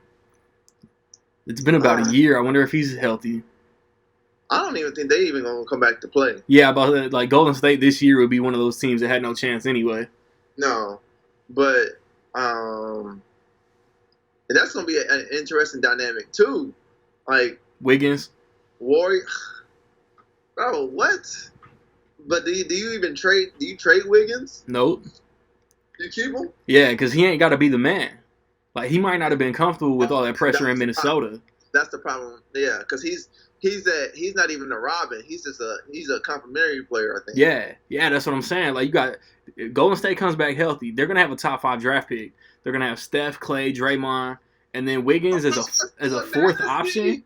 It's been about a year. I wonder if he's healthy. I don't even think they even gonna come back to play. Yeah, but like Golden State this year would be one of those teams that had no chance anyway. No, but and that's gonna be an interesting dynamic too. Like Wiggins, Warrior. Oh, what? But do you even trade? Do you trade Wiggins? Nope. You keep him? Yeah, because he ain't got to be the man. Like he might not have been comfortable with all that pressure in Minnesota. That's the problem. Yeah, because he's not even a Robin. He's a complimentary player, I think. Yeah, that's what I'm saying. Like you got Golden State comes back healthy, they're gonna have a top 5 draft pick. They're gonna have Steph, Clay, Draymond, and then Wiggins as a fourth option.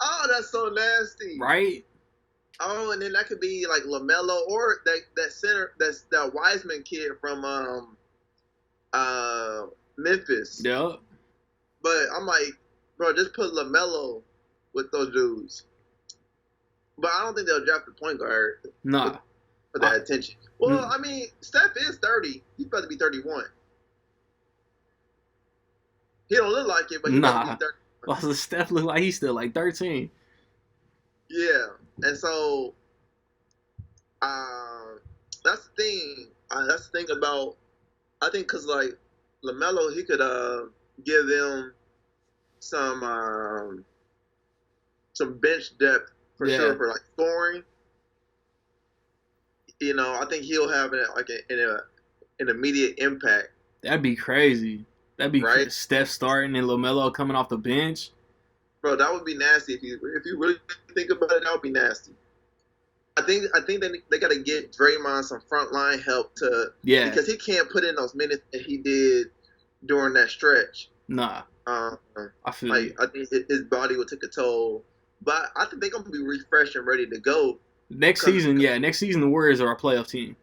Oh, that's so nasty. Right. Oh, and then that could be like LaMelo or that center, that Wiseman kid from Memphis. Yep. But I'm like, bro, just put LaMelo with those dudes. But I don't think they'll draft the point guard. Nah. For that attention. Well, I mean, Steph is 30. He's about to be 31. He don't look like it, but he's about to be 30. Also, Steph look like he's still like 13. Yeah, and so that's the thing. That's the thing about, I think, because like LaMelo, he could give them some bench depth for sure for like scoring. I think he'll have an immediate impact. That'd be crazy. That'd be right. Steph starting and LaMelo coming off the bench. Bro, that would be nasty if you really think about it. That would be nasty. I think they got to get Draymond some frontline help because he can't put in those minutes that he did during that stretch. Nah, I feel like I think his body would take a toll. But I think they're gonna be refreshed and ready to go next season. Yeah, next season the Warriors are a playoff team.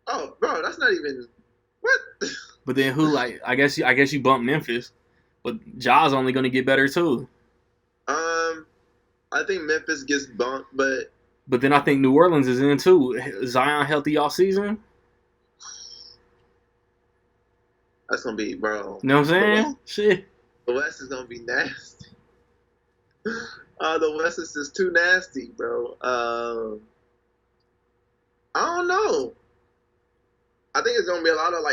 Oh, bro, that's not even what. But then who? Like, I guess you bump Memphis, but Ja's only gonna get better too. I think Memphis gets bumped, but then I think New Orleans is in too. Zion healthy all season? That's gonna be, bro. You know what I'm saying? Shit. The West is gonna be nasty. The West is just too nasty, bro. I don't know. I think it's gonna be a lot of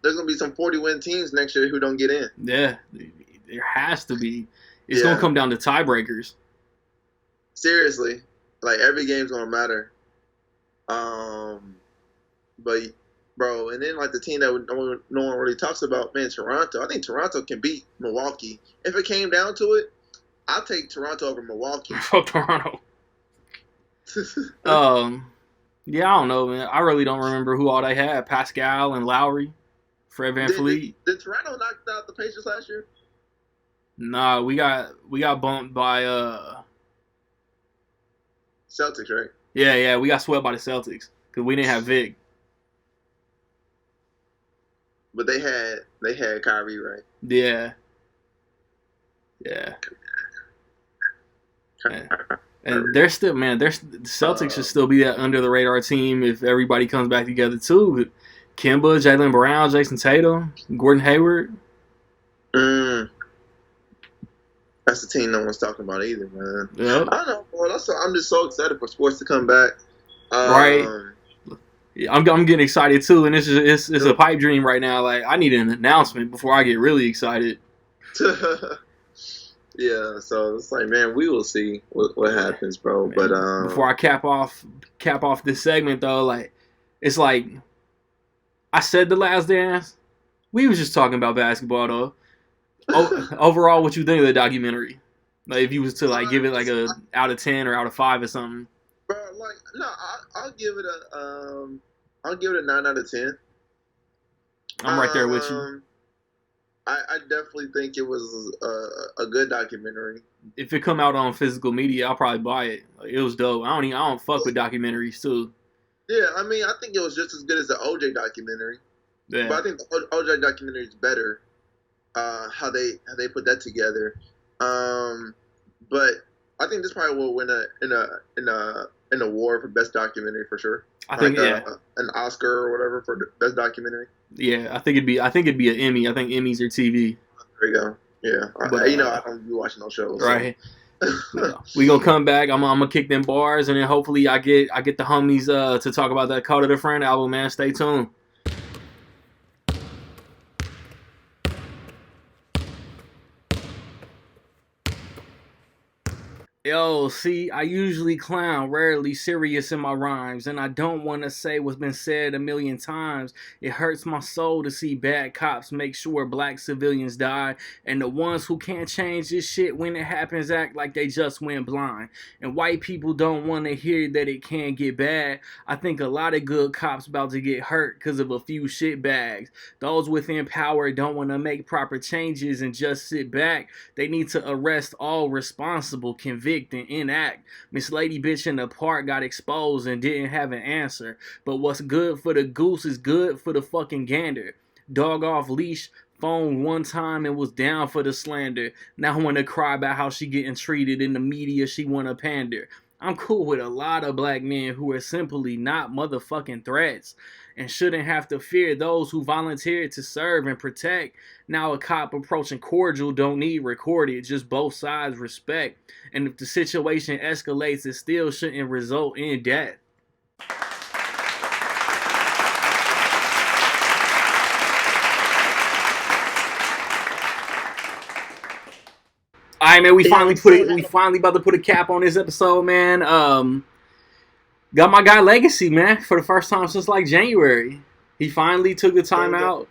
there's gonna be some 40-win teams next year who don't get in. Yeah, there has to be. It's gonna come down to tiebreakers. Seriously, like every game's gonna matter. But bro, and then like the team that no one really talks about, man, Toronto. I think Toronto can beat Milwaukee. If it came down to it, I'll take Toronto over Milwaukee. Fuck Toronto. Yeah, I don't know, man. I really don't remember who all they had. Pascal and Lowry, Fred VanVleet. Did Toronto knock out the Pacers last year? Nah, we got bumped by Celtics, right? Yeah, we got swept by the Celtics because we didn't have Vic. But they had Kyrie, right? Yeah. And they're still, man. The Celtics should still be that under the radar team if everybody comes back together too. Kemba, Jaylen Brown, Jason Tatum, Gordon Hayward. That's the team no one's talking about either, man. Yep. I don't know, bro. I'm just so excited for sports to come back. Right. Yeah, I'm getting excited too, and it's a pipe dream right now. Like I need an announcement before I get really excited. Yeah, so it's like, man, we will see what happens, bro. Man, but before I cap off this segment though, like it's like I said, The Last Dance. We was just talking about basketball though. Overall, what you think of the documentary? Like if you was to like give it like a out of 10 or out of 5 or something. Bro, like no, I'll give it a 9 out of 10. I'm right there with you. I definitely think it was a good documentary. If it come out on physical media, I'll probably buy it. Like, it was dope. I don't fuck with documentaries too. Yeah, I mean, I think it was just as good as the OJ documentary. Yeah. But I think the OJ documentary is better. How they put that together. But I think this probably will win an award for best documentary for sure. I think an Oscar or whatever for the best documentary. Yeah, I think it'd be an Emmy. I think Emmys are TV. There you go. Yeah, but, I don't be watching those shows. Right. So. We gonna come back. I'm gonna kick them bars, and then hopefully I get the homies to talk about that KotaTheFriend album. Man, stay tuned. Yo, see, I usually clown, rarely serious in my rhymes, and I don't want to say what's been said a million times. It hurts my soul to see bad cops make sure black civilians die, and the ones who can't change this shit when it happens act like they just went blind. And white people don't want to hear that it can get bad. I think a lot of good cops about to get hurt because of a few shit bags. Those within power don't want to make proper changes and just sit back. They need to arrest all responsible, convict, and enact. Miss Lady Bitch in the park got exposed and didn't have an answer. But what's good for the goose is good for the fucking gander. Dog off leash, phoned one time and was down for the slander. Now wanna cry about how she getting treated in the media, she wanna pander. I'm cool with a lot of black men who are simply not motherfucking threats and shouldn't have to fear those who volunteered to serve and protect. Now a cop approaching cordial don't need recorded, just both sides respect. And if the situation escalates, it still shouldn't result in death. All right, man. We finally about to put a cap on this episode, man. Got my guy Legacy, man, for the first time since like January. He finally took the time out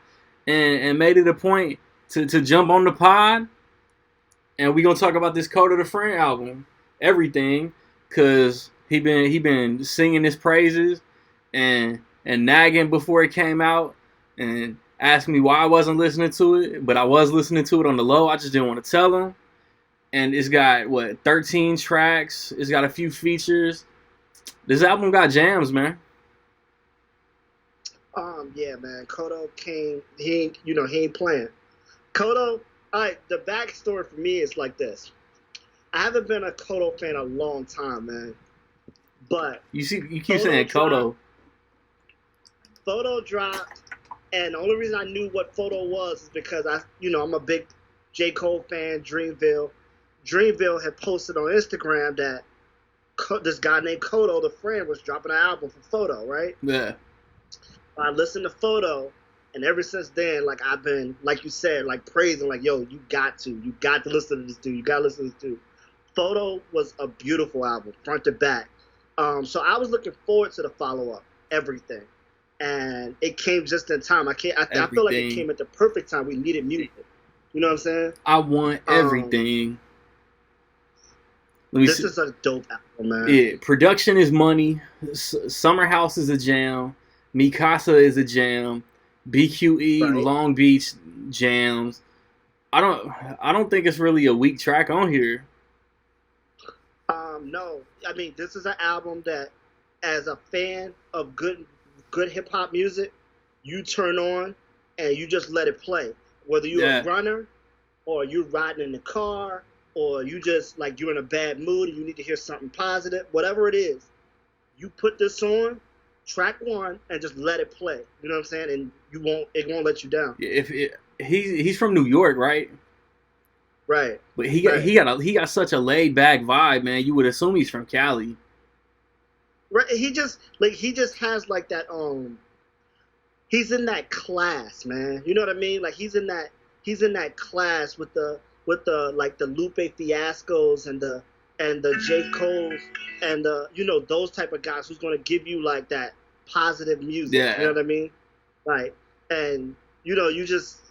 and made it a point to jump on the pod. And we gonna talk about this KotaTheFriend album, everything, cause he been singing his praises and nagging before it came out and asked me why I wasn't listening to it, but I was listening to it on the low. I just didn't want to tell him. And it's got 13 tracks. It's got a few features. This album got jams, man. Yeah, man. Kota came. He ain't playing. Kota. Alright, the backstory for me is like this. I haven't been a Kota fan a long time, man. But you keep saying Kota. Photo dropped And the only reason I knew what Photo was is because I'm a big J. Cole fan, Dreamville. Dreamville had posted on Instagram that this guy named KotaTheFriend was dropping an album for Photo, right? Yeah. I listened to Photo, and ever since then, like I've been, like you said, like praising, like, yo, you got to listen to this dude. You got to listen to this dude. Photo was a beautiful album, front to back. So I was looking forward to the follow-up, Everything. And it came just in time. I feel like it came at the perfect time. We needed music. You know what I'm saying? I want everything. This is a dope album, man. Yeah, production is money. Summer House is a jam. Mikasa is a jam. BQE, right. Long Beach jams. I don't think it's really a weak track on here. No, I mean, this is an album that, as a fan of good hip hop music, you turn on and you just let it play. Whether you're a runner, or you're riding in the car, or you just like you're in a bad mood and you need to hear something positive, whatever it is, you put this on, track one, and just let it play. You know what I'm saying? And it won't let you down. He's from New York, right? Right. But he got such a laid back vibe, man. You would assume he's from Cali. Right. He just has like that. He's in that class, man. You know what I mean? Like he's in that class with the like the Lupe Fiascos and the J. Cole's and those type of guys who's gonna give you like that positive music. Yeah. You know what I mean? Like, and you just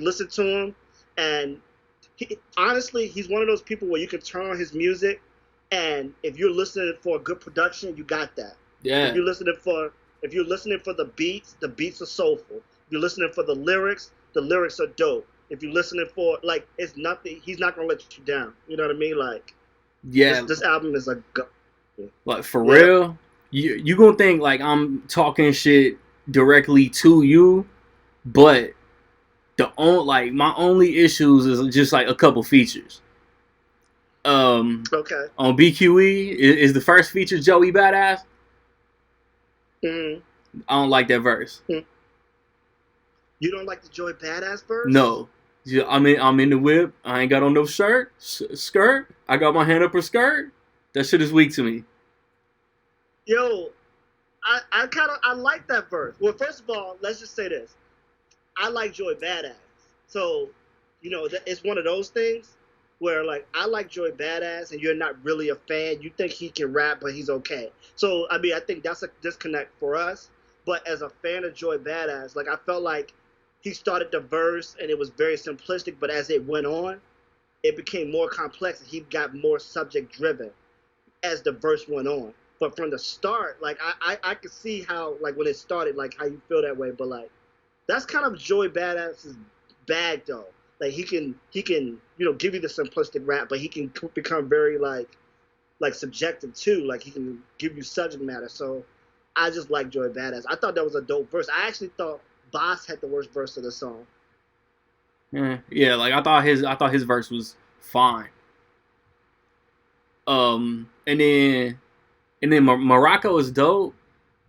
listen to him, and honestly, he's one of those people where you can turn on his music, and if you're listening for a good production, you got that. Yeah. If you're listening for the beats are soulful. If you're listening for the lyrics are dope. If you're listening for, like, it's nothing, he's not gonna let you down. You know what I mean? Like, yeah, this album is a like for real. You gonna think like I'm talking shit directly to you, but my only issues is just like a couple features. Okay. On BQE is the first feature Joey Badass. Mm-hmm. I don't like that verse. Mm-hmm. You don't like the Joey Badass verse? No. I'm in the whip. I ain't got on no skirt. I got my hand up her skirt. That shit is weak to me. Yo, I like that verse. Well, first of all, let's just say this. I like Joey Badass. So, it's one of those things where, like, I like Joey Badass and you're not really a fan. You think he can rap, but he's okay. So, I mean, I think that's a disconnect for us. But as a fan of Joey Badass, like, I felt like he started the verse and it was very simplistic, but as it went on, it became more complex and he got more subject driven as the verse went on. But from the start, like, I could see how, like, when it started, like, how you feel that way. But, like, that's kind of Joey Badass's bag, though. Like, he can give you the simplistic rap, but he can become very, like subjective, too. Like, he can give you subject matter. So I just like Joey Badass. I thought that was a dope verse. I actually thought Boss had the worst verse of the song. Yeah, like, I thought his verse was fine. And then Morocco is dope.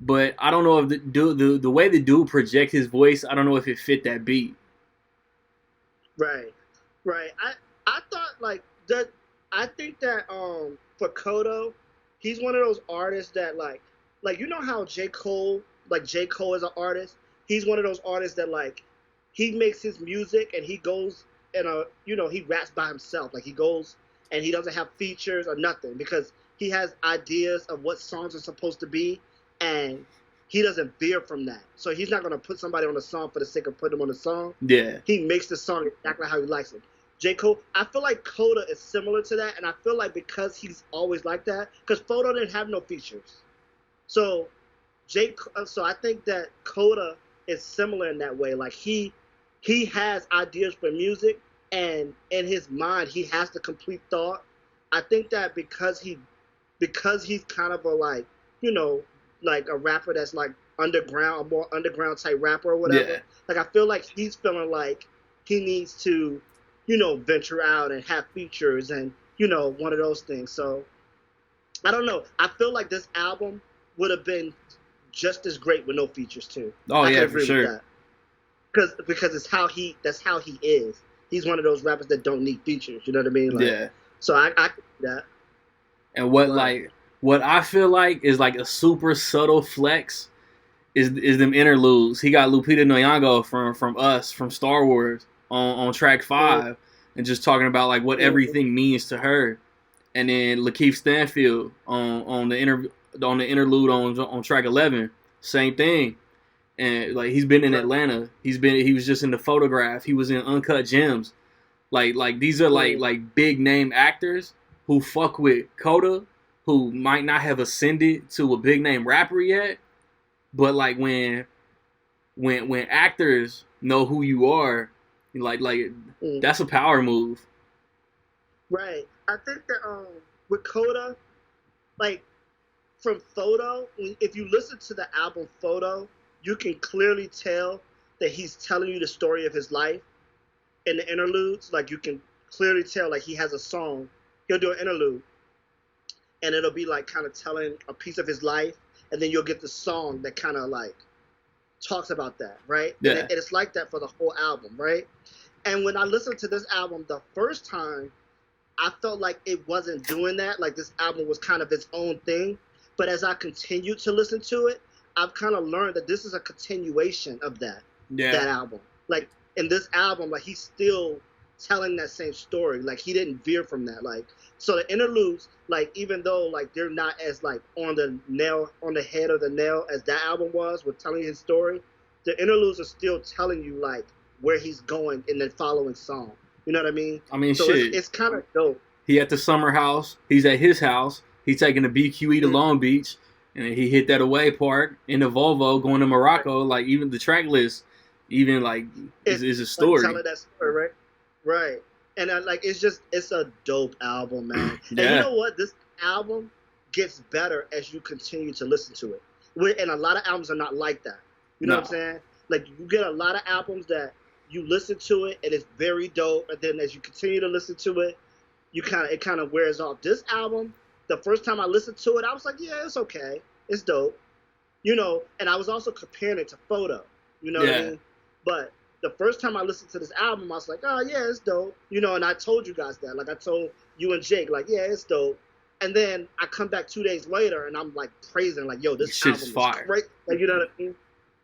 But I don't know if the way the dude project his voice, I don't know if it fit that beat. Right. I thought like that. I think that for Kota, he's one of those artists that like how J. Cole is an artist. He's one of those artists that like he makes his music and he goes and he raps by himself. Like he goes and he doesn't have features or nothing because he has ideas of what songs are supposed to be. And he doesn't veer from that. So he's not going to put somebody on a song for the sake of putting them on a song. Yeah. He makes the song exactly how he likes it. J. Cole, I feel like Kota is similar to that. And I feel like because he's always like that, because Photo didn't have no features. So I think that Kota is similar in that way. Like he has ideas for music and in his mind, he has the complete thought. I think that because he's kind of a like, like a rapper that's like underground, a more underground type rapper or whatever. Yeah. Like I feel like he's feeling like he needs to, venture out and have features and, one of those things. So I don't know. I feel like this album would have been just as great with no features too. Oh, yeah, for sure. because that's how he is. He's one of those rappers that don't need features. You know what I mean? Like, Yeah. so I can do that. And what I feel like is like a super subtle flex is them interludes. He got Lupita Nyong'o from Star Wars on track 5, and just talking about like what everything means to her. And then Lakeith Stanfield on the interlude on track 11, same thing. And like he's been in Atlanta. He was just in The Photograph. He was in Uncut Gems. Like these are like big name actors who fuck with Kota, who might not have ascended to a big name rapper yet, but like when actors know who you are, like that's a power move. Right. I think that with Kota, like from Photo, if you listen to the album Photo, you can clearly tell that he's telling you the story of his life in the interludes. Like you can clearly tell, like he has a song, he'll do an interlude, and it'll be like kind of telling a piece of his life, and then you'll get the song that kind of like talks about that, right? Yeah. And it's like that for the whole album, right? And when I listened to this album the first time, I felt like it wasn't doing that. Like this album was kind of its own thing. But as I continued to listen to it, I've kind of learned that this is a continuation of that album. Like in this album, like he's still telling that same story. Like he didn't veer from that. Like so the interludes, like even though like they're not as like on the head of the nail as that album was with telling his story, the interludes are still telling you like where he's going in the following song. You know what I mean? I mean, so shit. It's kind of dope. He at the summer house. He's at his house. He's taking the BQE to Long Beach, and he hit that away park in the Volvo going to Morocco. Like even the track list, even like is a story. Like telling that story, right? Right. And like it's a dope album, man. Yeah. And you know what? This album gets better as you continue to listen to it. And a lot of albums are not like that. You know what I'm saying? Like you get a lot of albums that you listen to it and it's very dope, and then as you continue to listen to it, it kind of wears off. This album, the first time I listened to it, I was like, yeah, it's okay, it's dope, you know. And I was also comparing it to Photo, you know what I mean? But the first time I listened to this album, I was like, oh yeah, it's dope, you know. And I told you guys that, like I told you and Jake, like yeah, it's dope. And then I come back 2 days later and I'm like praising, like yo, this album is great, like you know what I mean?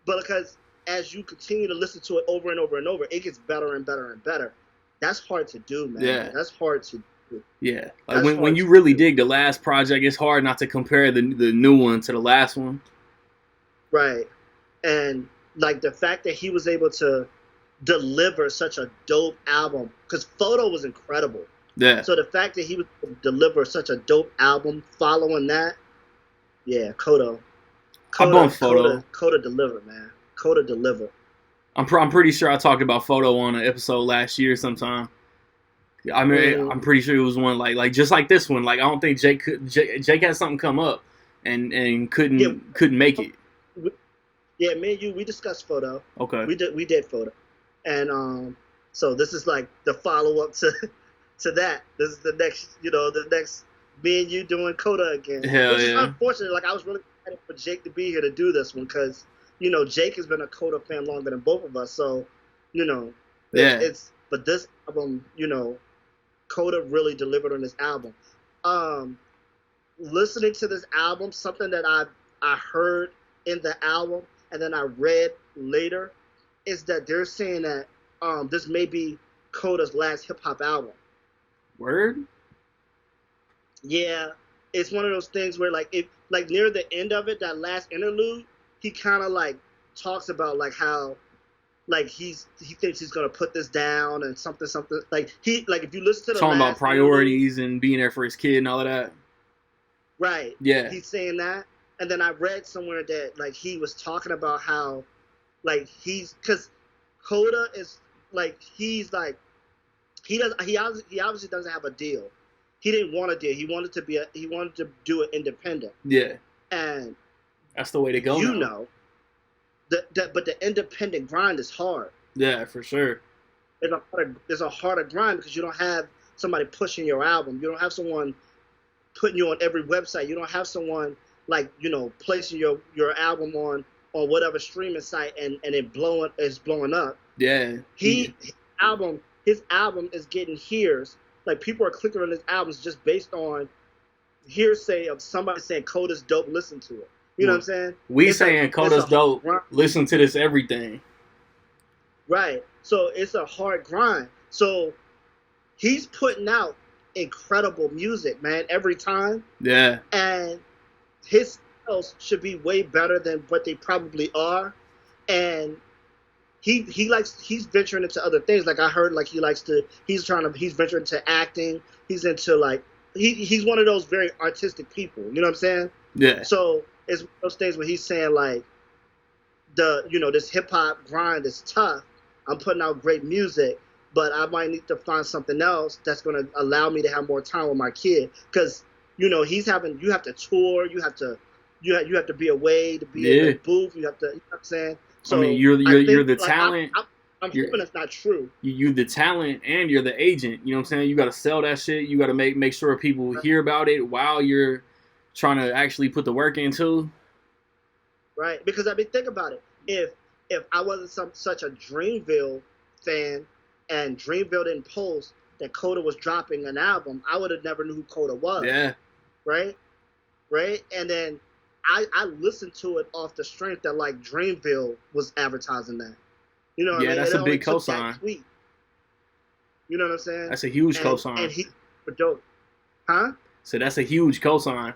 But because as you continue to listen to it over and over and over, it gets better and better and better. That's hard to do, man. Yeah. That's hard to do. Yeah. Like when you really dig the last project, it's hard not to compare the new one to the last one. Right. And like the fact that he was able to deliver such a dope album, because Photo was incredible. Yeah. So the fact that he would deliver such a dope album following that, yeah, Kota delivered, man. Kota delivered. I'm pretty sure I talked about Photo on an episode last year sometime. I mean, I'm pretty sure it was one like just like this one. Like I don't think Jake had something come up and couldn't make it. Yeah, me and you, we discussed Photo. Okay. We did Photo, and so this is like the follow up to that. This is the next me and you doing Kota again. Hell which is yeah. unfortunate. Like I was really excited for Jake to be here to do this one because you know Jake has been a Kota fan longer than both of us. So you know, but this album, you know, Kota really delivered on this album. Listening to this album, something that I heard in the album and then I read later is that they're saying that this may be Kota's last hip hop album. Word? Yeah, it's one of those things where like if like near the end of it, that last interlude, he kind of like talks about like how like he thinks he's gonna put this down and something like if you listen to the talking last about priorities and being there for his kid and all of that. Right. Yeah. He's saying that, and then I read somewhere that like he was talking about how like because Kota is like he obviously doesn't have a deal. He didn't want a deal. He wanted to do it independent. Yeah. And that's the way to go. You know. But the independent grind is hard. Yeah, for sure. It's a harder grind because you don't have somebody pushing your album. You don't have someone putting you on every website. You don't have someone like, you know, placing your album on on whatever streaming site and it's blowing up. Yeah. His album is getting hears. Like people are clicking on his albums just based on hearsay of somebody saying Kota's dope, listen to it. You know what I'm saying? We it's saying Kota's dope, listen to this everything. Right. So it's a hard grind. So he's putting out incredible music, man, every time. Yeah. And his sales should be way better than what they probably are. And he's venturing into other things. Like I heard like he's venturing into acting. He's into like he's one of those very artistic people. You know what I'm saying? Yeah. So it's one of those things where he's saying like this hip hop grind is tough. I'm putting out great music, but I might need to find something else that's going to allow me to have more time with my kid. Because you have to tour, you have to be away to be in the booth. You know what I'm saying? So I mean, you're the talent. I'm hoping that's not true. You're the talent and you're the agent. You know what I'm saying? You got to sell that shit. You got to make sure people hear about it while you're trying to actually put the work into. Right, because I mean, think about it. If I wasn't such a Dreamville fan and Dreamville didn't post that Kota was dropping an album, I would have never knew who Kota was. Yeah. Right? And then I listened to it off the strength that like Dreamville was advertising that. You know what I mean? That's a big cosign. You know what I'm saying? That's a huge cosign. And he dope. Huh? So that's a huge cosign.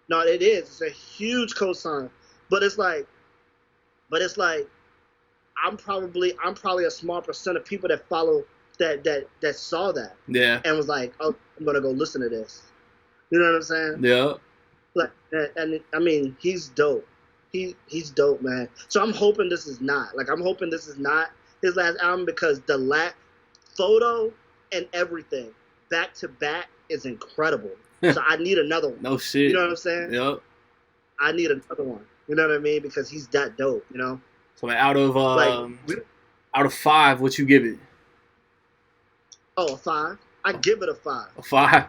No, it is. It's a huge cosign. But it's like I'm probably a small percent of people that follow that saw that. Yeah. And was like, oh, I'm gonna go listen to this. You know what I'm saying? Yeah. Like, and I mean, he's dope. He's dope, man. So I'm hoping this is not his last album because the last photo and everything back to back is incredible. So I need another one. No shit. You know what I'm saying? Yep. I need another one. You know what I mean? Because he's that dope, you know? So out of 5, what you give it? Oh, a 5? I give it a 5. A 5?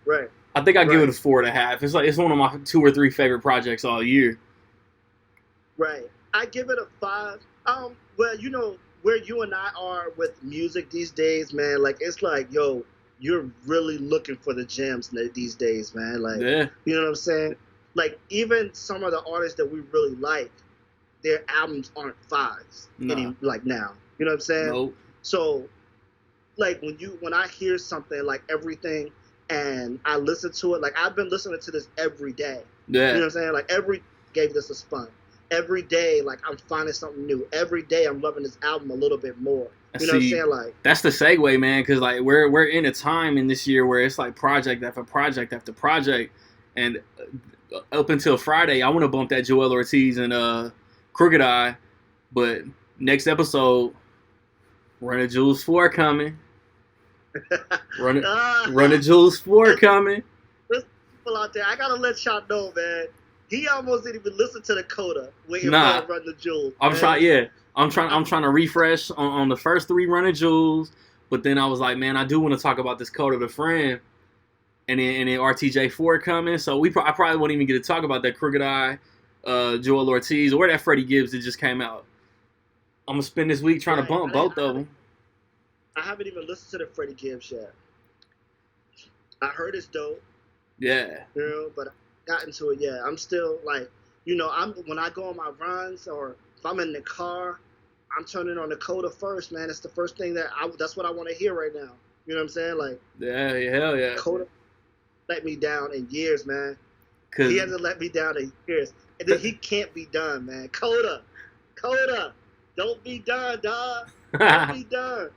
Right. I think I give it a 4.5. It's one of my 2 or 3 favorite projects all year. Right. I give it a 5. Well, you know, where you and I are with music these days, man, like, it's like, yo, you're really looking for the gems these days, man. Like, yeah. You know what I'm saying? Like, even some of the artists that we really like, their albums aren't 5s like now. You know what I'm saying? Nope. So, like, when I hear something like Everything and I listen to it, like, I've been listening to this every day. Yeah. You know what I'm saying? Like, every gave this a spun. Every day, like, I'm finding something new. Every day, I'm loving this album a little bit more. You know what I'm saying? Like, that's the segue, man, because, like, we're in a time in this year where it's, like, project after project after project. And up until Friday, I want to bump that Joel Ortiz and Crooked Eye. But next episode, Run the Jewels 4 coming. Run the Jewels 4 coming. There's people out there, I got to let y'all know, man. He almost didn't even listen to the Kota waiting for Run the Jewels. I'm trying to refresh on the first 3 Run the Jewels, but then I was like, man, I do want to talk about this KotaTheFriend, and then RTJ4 coming. So I probably won't even get to talk about that Crooked Eye, Joel Ortiz, or that Freddie Gibbs that just came out. I'm gonna spend this week trying to bump both of them. I haven't even listened to the Freddie Gibbs yet. I heard it's dope. Yeah. You know, but got into it yet. I'm still like, you know, when I go on my runs or if I'm in the car, I'm turning on the Kota first, man. It's the first thing that's what I want to hear right now. You know what I'm saying? Like, yeah, hell yeah. Kota let me down in years, man. He hasn't let me down in years. And then he can't be done, man. Kota, don't be done, dog. Don't be done.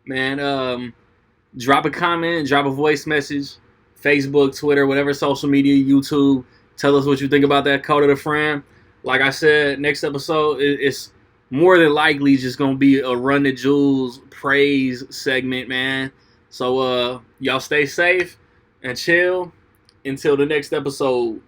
Man, drop a comment, drop a voice message. Facebook, Twitter, whatever social media, YouTube. Tell us what you think about that KotaTheFriend. Like I said, next episode, it's more than likely just going to be a Run the Jewels praise segment, man. So, y'all stay safe and chill until the next episode.